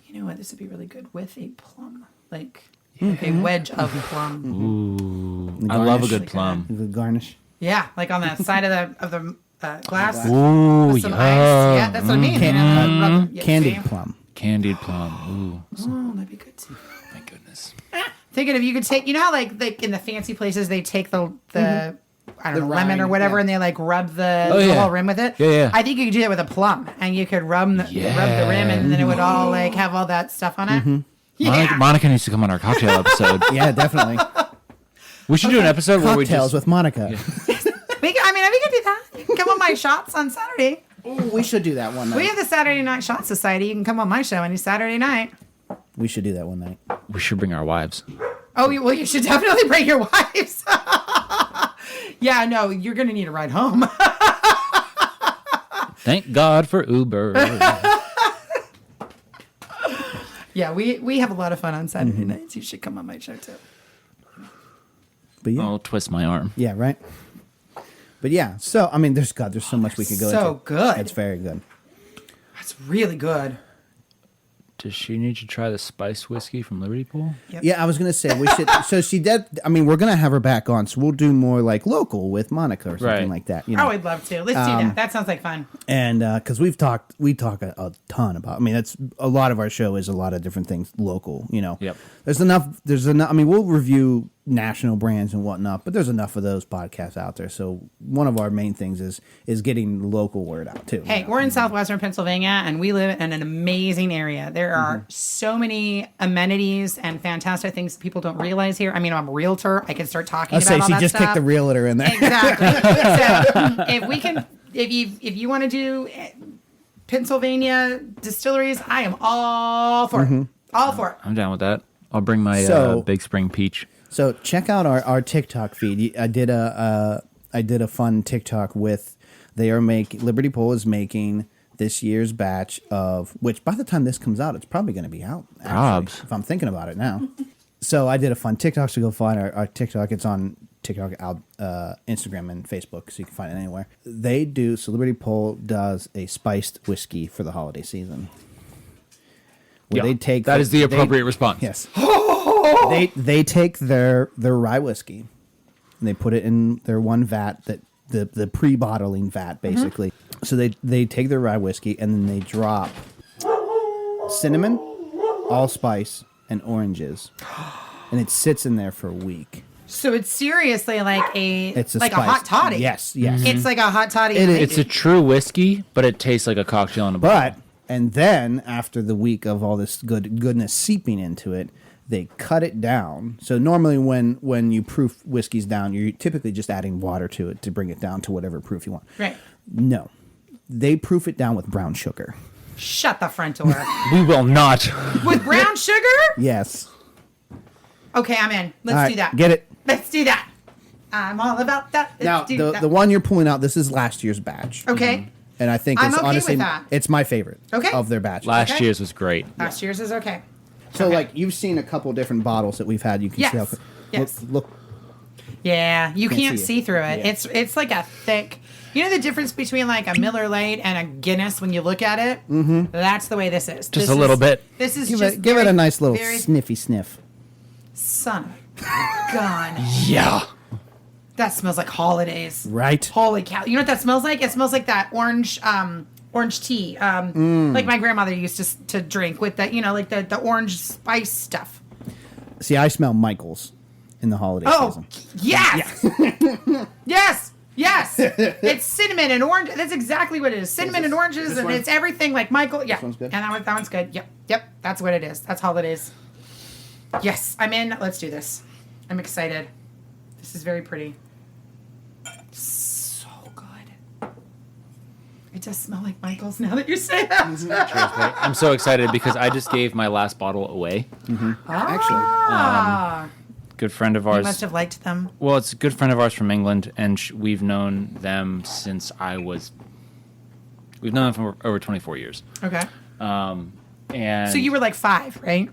You know what? This would be really good with a plum, like a wedge of plum. Ooh, I love a good plum. The garnish. Yeah, like on the side of the glass. Ooh, With some ice. yeah. Yeah, that's what I mean. Yeah, Candied see? plum. Candied plum. Ooh, Oh, that'd be good too. my goodness. Thinking if you could take, you know how like in the fancy places they take the I don't know, lemon rind, or whatever, yeah. and they like rub the yeah. whole rim with it. Yeah. I think you could do that with a plum, and you could rub the rim, and then it would all like have all that stuff on it. Yeah. Monica needs to come on our cocktail episode. Yeah, definitely. We should do an episode where we Cocktails just with Monica. we could do that. You can come on my shots on Saturday. Ooh, we should do that one night. We have the Saturday Night Shot Society. You can come on my show any Saturday night. We should do that one night. we should bring our wives. Oh, well, you should definitely bring your wives. Yeah, no, you're going to need a ride home. Thank God for Uber. Yeah, we have a lot of fun on Saturday nights. You should come on my show too. But yeah. I'll twist my arm. Yeah, right. But yeah, so I mean, there's so much we could go into. So good. It's very good. That's really good. Does she need to try the spiced whiskey from Liberty Pool? Yep. Yeah, I was gonna say we should. So she did. I mean, we're gonna have her back on, so we'll do more like local with Monica or something Right. like that. You Oh, know, I'd love to. Let's do that. That sounds like fun. and because we talk a ton about. I mean, that's a lot of our show is a lot of different things local. You know, Yep. There's enough. I mean, we'll review national brands and whatnot, but there's enough of those podcasts out there. So one of our main things is getting the local word out too. Hey, you know? we're in southwestern Pennsylvania, and we live in an amazing area. There are so many amenities and fantastic things people don't realize here. I mean, I'm a realtor. I can start talking I'll about say all she that just stuff. kicked the realtor in there. Exactly. So if you want to do Pennsylvania distilleries, I am all for it. All for it. I'm down with that. I'll bring my So- Big Spring Peach. So check out our TikTok feed. I did a fun TikTok with Liberty Pool is making this year's batch of, which by the time this comes out, it's probably going to be out. Actually, Probs. if I'm thinking about it now. So I did a fun TikTok. So go find our TikTok. It's on TikTok, Instagram, and Facebook, so you can find it anywhere. So Liberty Pool does a spiced whiskey for the holiday season. Where they take that is the appropriate response. Yes. They take their rye whiskey and they put it in their one vat, that the pre-bottling vat basically. So they take their rye whiskey and then they drop cinnamon, allspice, and oranges, and it sits in there for a week. So it's seriously like It's a spice. hot toddy. Yes, yes. It's like a hot toddy. It's a true whiskey, but it tastes like a cocktail in a bottle. And then after the week of all this goodness seeping into it, they cut it down. So normally when you proof whiskeys down, you're typically just adding water to it to bring it down to whatever proof you want. Right. No, they proof it down with brown sugar. Shut the front door. We will not. With brown sugar? Yes. Okay, I'm in. All Let's right, do that. Get it. Let's do that. I'm all about that. Let's Now do that. the one you're pulling out, this is last year's batch. Okay. And I think I'm it's okay honestly with that. it's my favorite Okay. of their batch. Last Okay. year's was great. Last year's is okay. So okay. like you've seen a couple different bottles that we've had. You can Yes. see how Yes. look. Yeah, you can't see see it. through it. Yeah. It's like a thick. You know the difference between like a Miller Lite and a Guinness when you look at it? Mm-hmm. That's the way this is. Just a little bit. This is Give just it very, a nice little very sniffy sniff. son of a gun. Yeah. That smells like holidays. Right. Holy cow! You know what that smells like? It smells like that orange tea, like my grandmother used to drink with that. You know, like the orange spice stuff. See, I smell Michael's in the holiday Oh, season. yes, yes, yes. It's cinnamon and orange. That's exactly what it is. Cinnamon and oranges, and one? it's everything like Michael. Yeah, one's good? and that one's good. Yep. That's what it is. That's holidays. Yes, I'm in. Let's do this. I'm excited. This is very pretty. So good. It does smell like Michael's now that you say that. Cheers, buddy. I'm so excited because I just gave my last bottle away. Ah. Good friend of You ours. must have liked them. Well, it's a good friend of ours from England, and we've known them since we've known them for over 24 years. Okay. And So you were like 5, right?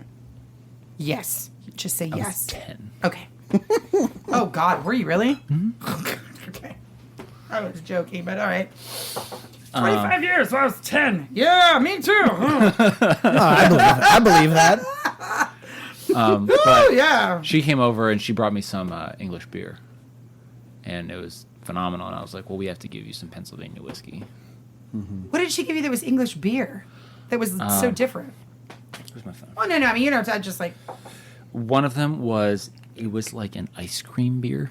Yes. Just say I was yes. 10. Okay. Oh, God. Were you really? Mm-hmm. Okay. I was joking, but all right. 25 years. I was 10. Yeah, me too. I believe that. Oh, yeah. She came over and she brought me some English beer, and it was phenomenal. And I was like, "Well, we have to give you some Pennsylvania whiskey." What did she give you that was English beer? That was so different. Where's my phone? Oh, no. I mean, you know, I just like... One of them was like an ice cream beer.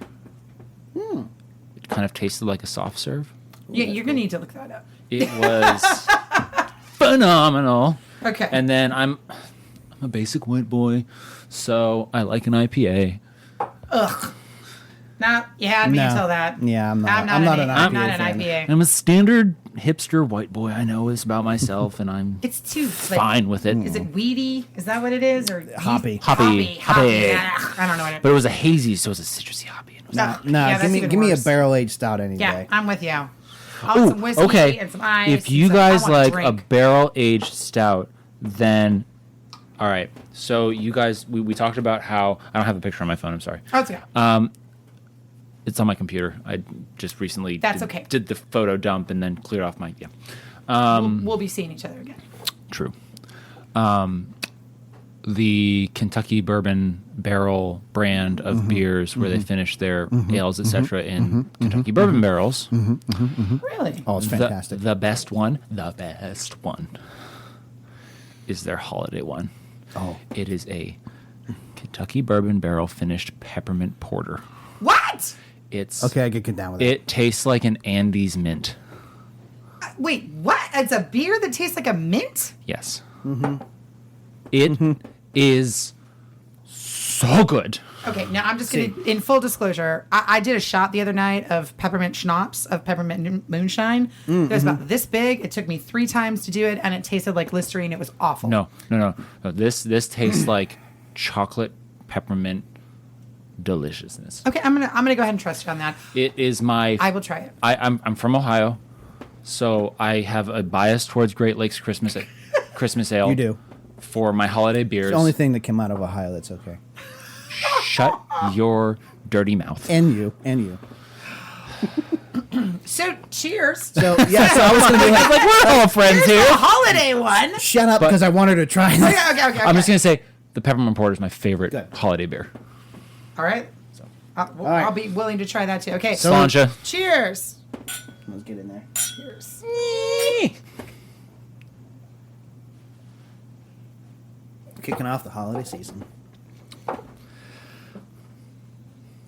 It kind of tasted like a soft serve. Yeah, you're going to need to look that up. It was phenomenal. Okay. And then I'm a basic white boy, so I like an IPA. Ugh. No, you had me No. until that. Yeah, I'm not I'm an not IPA an fan. IPA. I'm a standard hipster white boy. I know this about myself, and I'm It's too fine with it. Is it weedy? Is that what it is? Or Hoppy. Hoppy. Ugh, I don't know what it But it was a hazy, so it was a citrusy hoppy. It was No, Ugh, yeah, that's even give me a worse. barrel aged stout any Yeah, day. I'm with you. I want some whiskey okay. and some ice. If and you some- guys I want like a drink. barrel aged stout, then all right. So you guys, we talked about how I don't have a picture on my phone. I'm sorry. Oh, it's okay. It's on my computer. I just recently That's okay. did the photo dump and then cleared off my We'll be seeing each other again. True. The Kentucky Bourbon Barrel brand of beers, where they finish their ales, etc., in Kentucky Bourbon barrels. Really? Oh, it's fantastic. The best one is their holiday one. Oh. It is a Kentucky Bourbon Barrel finished peppermint porter. What? It's Okay, I can get down with it. It tastes like an Andes mint. Wait, what? It's a beer that tastes like a mint? Yes. It is so good. Okay, now I'm just going to, in full disclosure, I did a shot the other night of peppermint schnapps, of peppermint moonshine. It was about this big. It took me 3 times to do it, and it tasted like Listerine. It was awful. No. This tastes like chocolate peppermint deliciousness. Okay, I'm gonna go ahead and trust you on that. It is my. I will try it. I'm from Ohio, so I have a bias towards Great Lakes Christmas ale. You do. For my holiday beers. It's the only thing that came out of Ohio that's okay. Shut your dirty mouth. And you. So, cheers. So, yeah, so I was going to be like, we're all friends Here's here. the holiday one. shut up, because I wanted to try this. Okay. I'm just gonna say the peppermint porter is my favorite Good. holiday beer. All right. right. I'll be willing to try that too. Okay. So- Sláinte. Cheers. Let's get in there. Cheers. Kicking off the holiday season.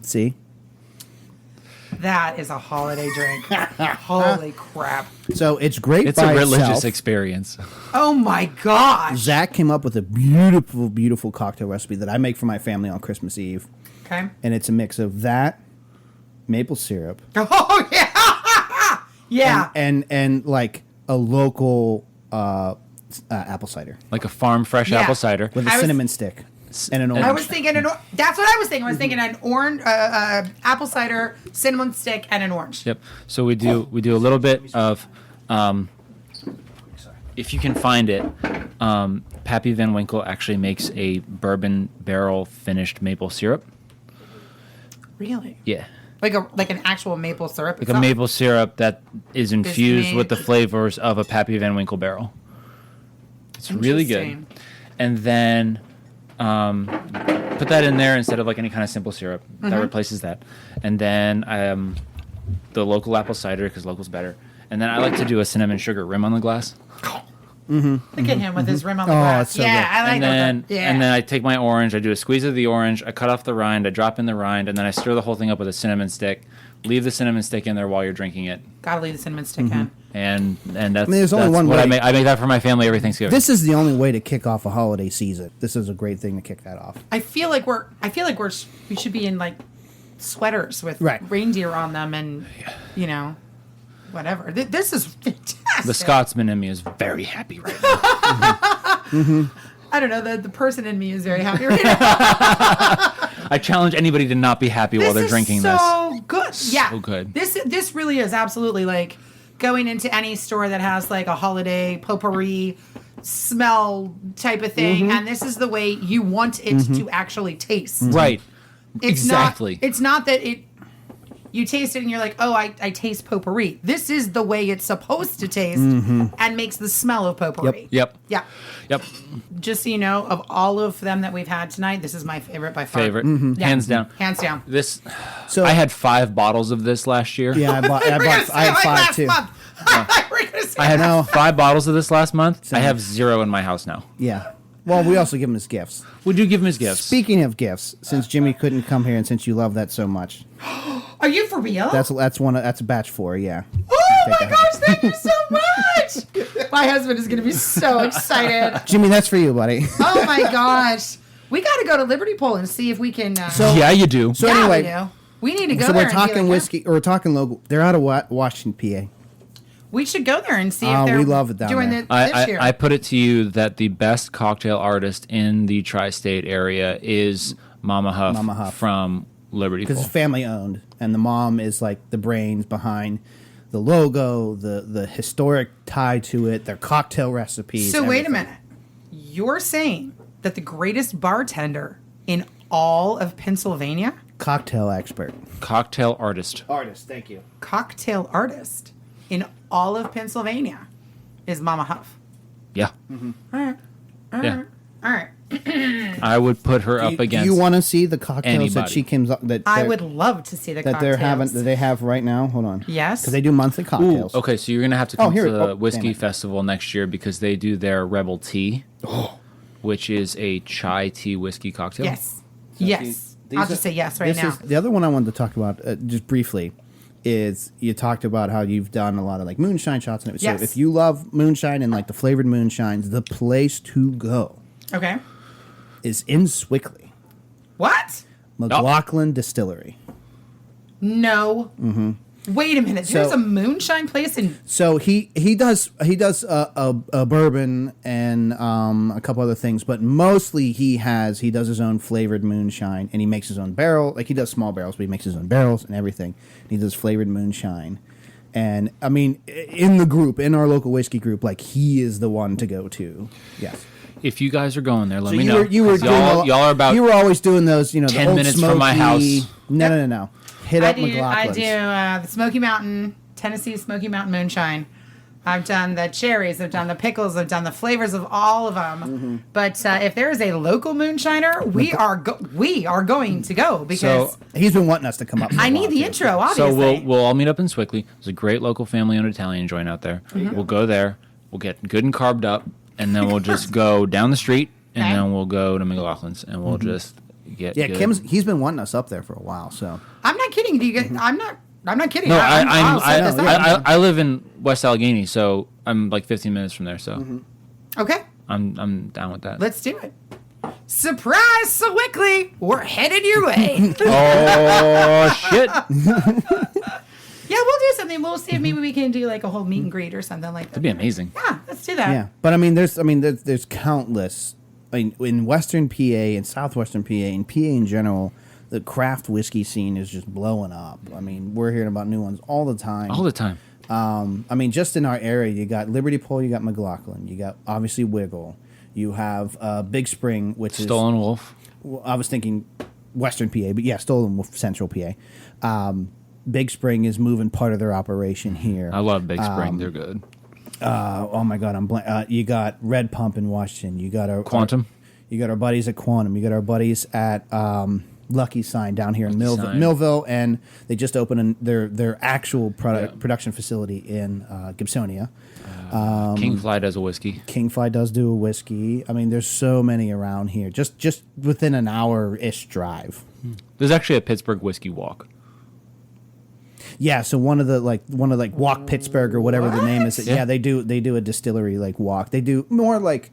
See? That is a holiday drink. Holy crap. So it's great It's by a religious itself. experience. Oh my gosh. Zach came up with a beautiful, beautiful cocktail recipe that I make for my family on Christmas Eve. Okay. And it's a mix of that, maple syrup, Oh yeah. Yeah. and like a local apple cider Like a farm fresh Yeah. apple cider. with a I was- cinnamon stick and an orange. I was thinking that's what I was thinking. I was thinking an orange apple cider, cinnamon stick, and an orange. Yep. So we do a little bit of, if you can find it, Pappy Van Winkle actually makes a bourbon barrel finished maple syrup. Really? Yeah. Like an actual maple syrup. Like a maple syrup that is infused made- with the flavors of a Pappy Van Winkle barrel. It's really good. Interesting. And then put that in there instead of like any kind of simple syrup. That replaces that. And then the local apple cider, because local's better. And then I like to do a cinnamon sugar rim on the glass. Look at him with his rim on the Oh, glass. it's so Yeah, good. I like and then that. Yeah. and then I take my orange, I do a squeeze of the orange, I cut off the rind, I drop in the rind, and then I stir the whole thing up with a cinnamon stick. Leave the cinnamon stick in there while you're drinking it. Gotta leave the cinnamon stick in. And that's, there's only that's one what I way. make. I make that for my family every Thanksgiving. This is the only way to kick off a holiday season. This is a great thing to kick that off. I feel like we should be in like sweaters with Right. reindeer on them and you know whatever. This is fantastic. The Scotsman in me is very happy right now. I don't know. The person in me is very happy right now. I challenge anybody to not be happy while they're drinking this. So good. Yeah. So good. This really is absolutely like going into any store that has like a holiday potpourri smell type of thing, and this is the way you want it to actually taste. Right. It's Exactly. It's not that you taste it and you're like, oh, I taste potpourri. This is the way it's supposed to taste and makes the smell of potpourri. Yep. Yeah. Yep. Just so you know, of all of them that we've had tonight, this is my favorite by far. Favorite. Yeah. Hands down. Hands down. This. So I had 5 bottles of this last year. yeah, I had 5 too. I had 5 bottles of this last month. I have 0 in my house now. Yeah. Well, we also give him as gifts. We do give him his gifts. Speaking of gifts, since Jimmy couldn't come here and since you love that so much, Are you for real? that's a batch 4. Yeah. Oh my gosh, thank you so much. My husband is going to be so excited. Jimmy, that's for you, buddy. Oh my gosh. We got to go to Liberty Pole and see if we can. Yeah, you do. So yeah, anyway, we do. We need to go so there. we're and be talking like, whiskey, or we're talking local. They're out of Washington, PA. We should go there and see if they're we love it down doing there. it this year. I put it to you that the best cocktail artist in the tri-state area is Mama Huff, from Liberty Because Pole. it's family owned, and the mom is like the brains behind the logo, the historic tie to it, their cocktail recipes. So wait a everything. minute. You're saying that the greatest bartender in all of Pennsylvania, Cocktail expert. Cocktail artist. Artist, thank you. cocktail artist in all of Pennsylvania, is Mama Huff. Yeah. All right. Yeah. All right. I would put her up Do against. you want to see the cocktails that anybody. she comes up that I they're- would love to see the that cocktails. they have right now? Hold on. Yes. Because they do monthly Ooh, cocktails. okay, so you're gonna have to come here- to the oh, whiskey damn it. festival next year because they do their Rebel Tea, which is a chai tea whiskey cocktail. Yes. Yes. I'll just say yes right now. The other one I wanted to talk about, just briefly, is you talked about how you've done a lot of like moonshine shots and everything. Yes. So if you love moonshine and like the flavored moonshines, the place to go Okay. is in Swickley, What? McLaughlin Distillery. No. Wait a minute. There's So- a moonshine place in. So he does a bourbon and a couple other things, but mostly he does his own flavored moonshine and he makes his own barrel. Like he does small barrels, but he makes his own barrels and everything. He does flavored moonshine, and I mean, in our local whiskey group, like he is the one to go to. Yes. If you guys are going there, let So me know. you were 'cause y'all are about you were always doing those, the 10 old minutes from my smoky- house. No. Hit up I McLaughlin's. do the Smoky Mountain, Tennessee Smoky Mountain moonshine. I've done the cherries, I've done the pickles, I've done the flavors of all of them. Mm-hmm. But if there is a local moonshiner, we are going to go because So He's been wanting us to come up. I need the intro. Obviously, So we'll all meet up in Swickley. There's a great local family-owned Italian joint out there. We'll go there. We'll get good and carved up, and then we'll just go down the street, and Okay. then we'll go to McLaughlin's, and we'll just get Yeah, good. he's been wanting us up there for a while. So I'm not kidding. Do you get? I'm not kidding. No, I'll set this up. I live in West Allegheny, so I'm like 15 minutes from there. So Okay, I'm down with that. let's do it. Surprise, Sewickley! We're headed your way. Oh shit! Yeah, we'll do something. We'll see if maybe we can do like a whole meet and greet or something like that. That'd be amazing. Yeah, let's do that. yeah, but I mean, there's countless. I mean, in Western PA and Southwestern PA and PA in general, the craft whiskey scene is just blowing up. I mean, we're hearing about new ones all the time. All the time. I mean, just in our area, you got Liberty Pole, you got McLaughlin, you got obviously Wiggle, you have Big Spring, which Stolen Wolf. well, I was thinking Western PA, but yeah, Stolen Wolf, Central PA. Big Spring is moving part of their operation here. I love Big Spring. They're good. Oh my God, you got Red Pump in Washington. You got Quantum. you got our buddies at Quantum. You got our buddies at Lucky Sign down here in Sign. Millville, and they just opened their actual production facility in Gibsonia. Kingfly does a whiskey. Kingfly does do a whiskey. I mean, there's so many around here. Just within an hour-ish drive. There's actually a Pittsburgh whiskey walk. Yeah, so one of the Walk Pittsburgh or whatever the name is. Yeah. Yeah, they do a distillery like walk. They do more like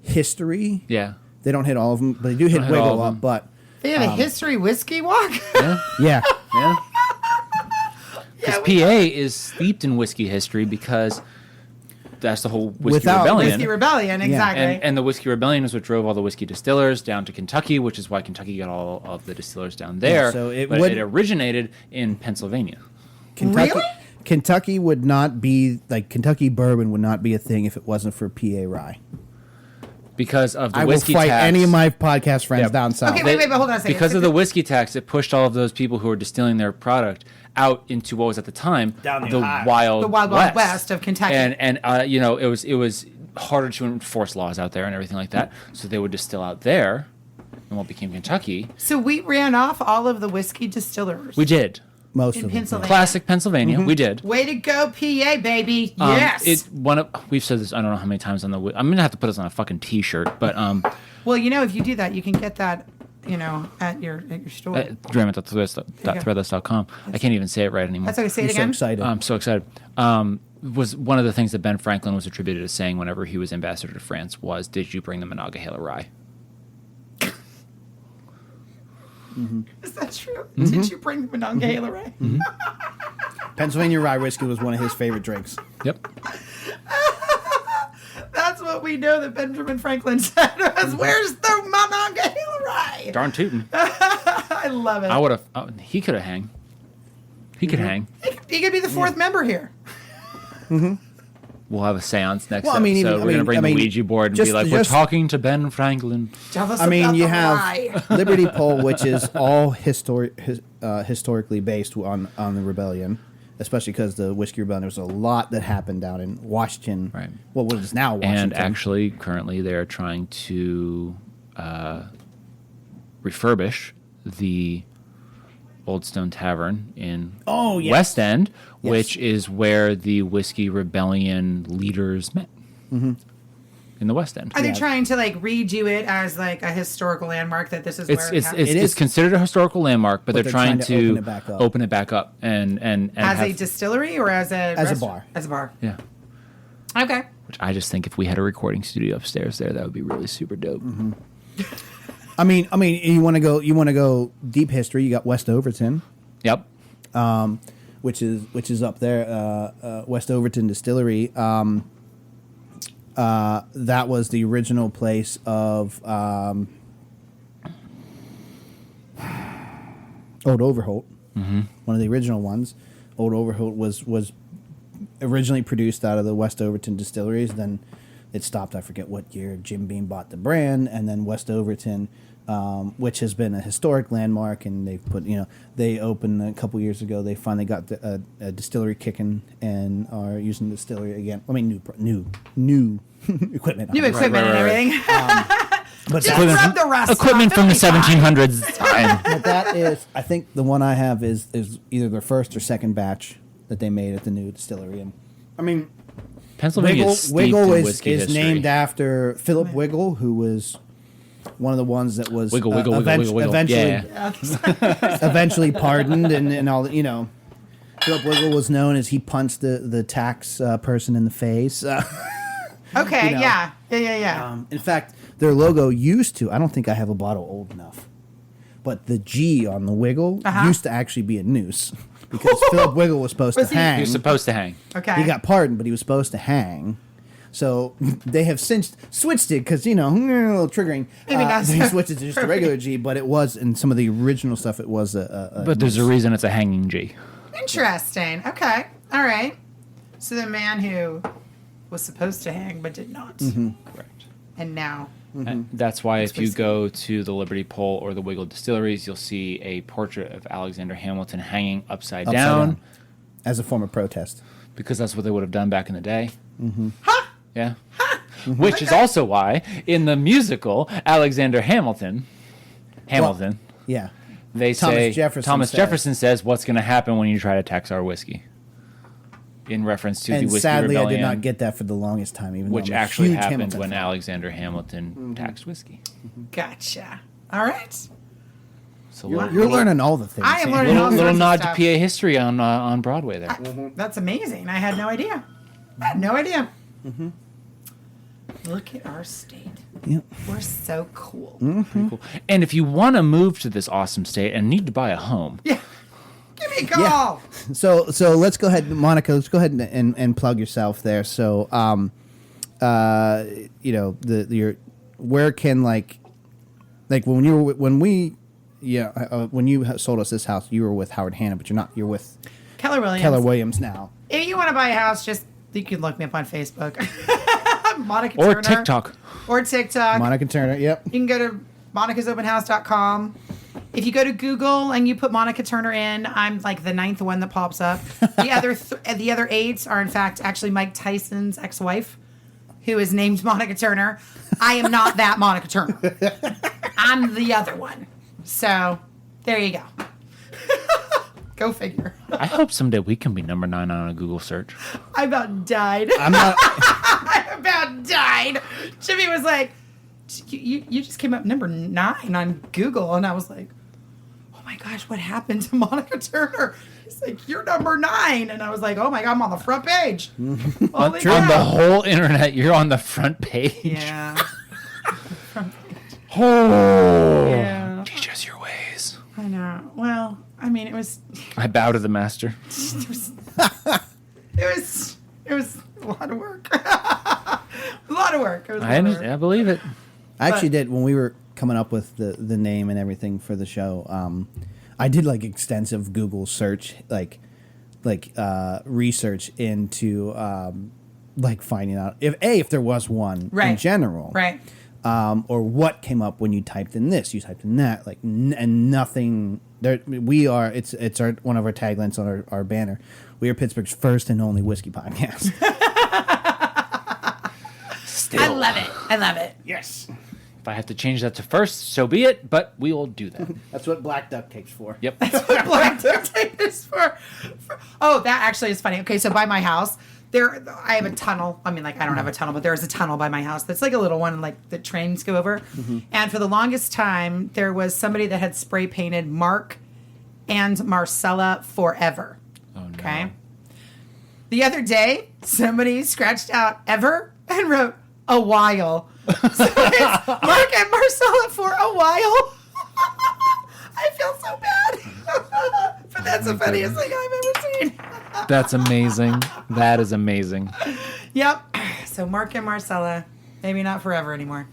history. Yeah. They don't hit all of them, but they do hit Don't hit all Wiggle of up. them. But They have a history whiskey walk. Yeah. yeah, Yeah. Because PA is steeped in whiskey history because that's the whole whiskey Without rebellion. Whiskey Rebellion, exactly. And the whiskey rebellion is what drove all the whiskey distillers down to Kentucky, which is why Kentucky got all of the distillers down there. Yeah, so it originated in Pennsylvania. Kentucky, Really? Kentucky would not be like Kentucky bourbon would not be a thing if it wasn't for PA rye. Because of the I will whiskey fight tax. any of my podcast friends Yep. down south. Okay, wait, but hold on a second. Because So of the whiskey tax, it pushed all of those people who were distilling their product out into what was at the time Down the the Ohio. wild The Wild West of Kentucky. and it was harder to enforce laws out there and everything like that. So they would distill out there, and what became Kentucky. So we ran off all of the whiskey distillers. We did Most in of them. Pennsylvania. classic Pennsylvania. We did. Way to go, PA, baby. Yes. We've said this I don't know how many times on the. I'm gonna have to put this on a fucking T-shirt, but Well, if you do that, you can get that, at your store. Drammit.threadless.com. I can't even say it right anymore. That's okay. Say You're it so again. excited. I'm so excited. Was one of the things that Ben Franklin was attributed to saying whenever he was ambassador to France was, "Did you bring the Monongahela rye?" Is that true? Mm-hmm. Did you bring the Monongahela rye? Pennsylvania rye whiskey was one of his favorite drinks. Yep. That's what we know that Benjamin Franklin said was, "Where's the Monongahela rye?" Darn tootin'. I love it. I would have. He could have hang. He could hang. He could be the fourth member here. We'll have a seance next Well, I mean, episode. even- We're gonna bring I mean, the Ouija board and be just- like, "We're just- talking to Ben Franklin." Tell us I mean, about you the have rye. Liberty Pole, which is all historically based on the rebellion, especially because the whiskey rebellion. There was a lot that happened down in Washington, Right. Well, what is now Washington, And actually, currently, they're trying to refurbish the Old Stone Tavern in West End, which is where the Whiskey Rebellion leaders met in the West End. Are they trying to redo it as a historical landmark that this is It's where it happened? it's considered a historical landmark, but they're trying to open it back up. open it back up and as a have- distillery or as a bar. As a bar. yeah. Okay. Which I just think if we had a recording studio upstairs there, that would be really super dope. I mean, you want to go deep history. You got West Overton, Yep. which is up there. West Overton Distillery. That was the original place of Old Overholt. One of the original ones. Old Overholt was originally produced out of the West Overton distilleries. Then it stopped. I forget what year. Jim Beam bought the brand, and then West Overton, which has been a historic landmark, and they've put they opened a couple years ago. They finally got a distillery kicking and are using the distillery again. I mean, new equipment. New equipment and everything. But Just that, rub the rust Equipment off. from the It'll be fine. 1700s. It's fine. but that is, I think the one I have is either their first or second batch that they made at the new distillery. And I mean, Pennsylvania Wiggle, is steeped Wiggle in is whiskey history. named after Philip Wiggle, who was one of the ones that was Wiggle, wiggle, wiggle, wiggle. eventually Yeah. eventually pardoned and all that. Philip Wiggle was known as he punched the tax person in the face. Okay, You know. yeah. In fact, their logo used to, I don't think I have a bottle old enough, but the G on the Wiggle used to actually be a noose because Philip Wiggle was supposed Was to he- hang. He was supposed to hang. Okay. He got pardoned, but he was supposed to hang. So they have since switched it because, a little triggering. Maybe not They so switched it to just a perfect. regular G, but it was, in some of the original stuff, it was a But there's a reason it's a hanging G. Interesting. Okay. All right. So the man who was supposed to hang but did not. Correct. And now. And that's why if you whiskey. go to the Liberty Pole or the Wiggle distilleries, you'll see a portrait of Alexander Hamilton hanging upside down, as a form of protest. because that's what they would have done back in the day. Ha! Yeah. Which is also why in the musical Alexander Hamilton, Yeah. they Thomas say Jefferson says- Jefferson says, "What's going to happen when you try to tax our whiskey?" In reference to the And Whiskey sadly, Rebellion, I did not get that for the longest time, even which though I'm a actually huge happened Hamilton when fan. Alexander Hamilton taxed whiskey. Gotcha. All right. So You're learning all the things. I am Sam. learning all little sorts of nod to stuff. PA history on Broadway there. That's amazing. I had no idea. I had no idea. Look at our state. Yep. We're so cool. Pretty cool. And if you want to move to this awesome state and need to buy a home, Yeah. Give me Booty call. So let's go ahead, Monica. Let's go ahead and plug yourself there. So, where can like when you sold us this house, you were with Howard Hanna, but you're with Keller Williams. Keller Williams now. If you want to buy a house, you can look me up on Facebook. Monica Or Turner. TikTok. Or TikTok. Monica Turner. Yep. You can go to monicasopenhouse.com. If you go to Google and you put Monica Turner in, I'm like the 9th one that pops up. The other 8 are in fact actually Mike Tyson's ex-wife, who is named Monica Turner. I am not that Monica Turner. I'm the other one. So there you go. Go figure. I hope someday we can be number 9 on a Google search. I about died. I'm not. I about died. Jimmy was like, you just came up number 9 on Google. And I was like, oh my gosh, what happened to Monica Turner? He's like, you're number 9. And I was like, oh my God, I'm on the front page. Holy On the cow. whole internet, you're on the front page. Yeah. Oh. Yeah. Teach us your ways. I know. Well, I mean, it was I bow to the master. it was a lot of work. A lot of work. It was a lot of work. I believe it. I actually did when we were coming up with the name and everything for the show. I did like extensive Google search, like research into like finding out if there was one in general, Right. or what came up when you typed in this, you typed in that, like and nothing. There we are. It's one of our taglines on our banner. We are Pittsburgh's first and only whiskey podcast. Still. I love it. Yes. If I have to change that to first, so be it, but we will do that. That's what black duct tape's for. Yep. Black duct tape is for. Oh, that actually is funny. Okay, so by my house, I have a tunnel. I mean, like, I don't have a tunnel, but there's a tunnel by my house that's like a little one, like the trains go over. Mm-hmm. And for the longest time, there was somebody that had spray painted Mark and Marcella forever. Oh, no. Okay. The other day, somebody scratched out ever and wrote a while. So it's Mark and Marcella for a while. I feel so bad. But that's the funniest thing I've ever seen. That's amazing. That is amazing. Yep. So Mark and Marcella, maybe not forever anymore.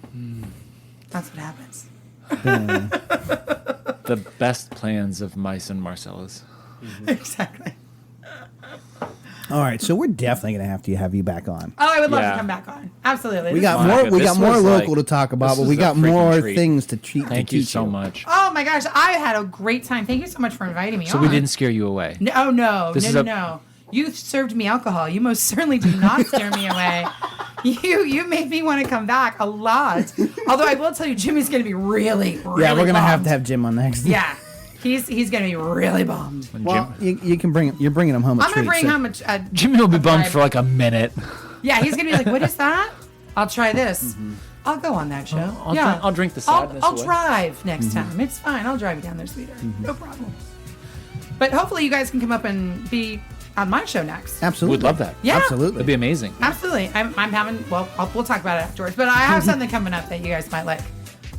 That's what happens. The best plans of mice and Marcellas. Exactly. All right, so we're definitely gonna have you back on. Oh, I would love Yeah. to come back on. Absolutely. We This got is- more. We This got more was local like- to talk about, this but was we a got freaking more treat. things to treat. Thank you so much. Oh my gosh, I had a great time. Thank you so much for inviting me So on. we didn't scare you away. No, oh, no, This is no. You served me alcohol. You most certainly did not scare me away. You made me want to come back a lot. Although I will tell you, Jimmy's going to be really, really Yeah, we're gonna have bummed. to have Jim on next. Yeah, he's going to be really bummed. Well, you can bring him. You're bringing him home. I'm going to bring home a Jimmy will be bummed bribe. for like a minute. Yeah, he's going to be like, what is that? I'll try this. I'll go on that show. I'll drink the I'll sadness away. drive next time. It's fine. I'll drive you down there, sweetheart. No problem. But hopefully you guys can come up and be on my show next. Absolutely, We'd love that. Yeah. Absolutely. That'd be amazing. Absolutely. I'm having, well, we'll talk about it afterwards. But I have something coming up that you guys might like.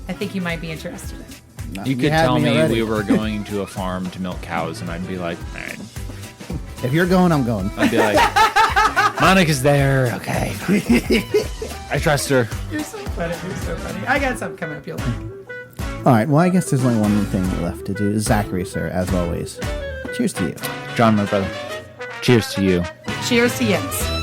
I think you might be interested in. You could had tell me already. we were going to a farm to milk cows, and I'd be like, man. If you're going, I'm going. I'd be like, Monica's there. Okay. I trust her. You're so funny. You're so funny. I got something coming up you'll like. All right. Well, I guess there's only one more thing left to do. Zachary, sir, as always. Cheers to you. John, my brother. Cheers to you. Cheers to Jens.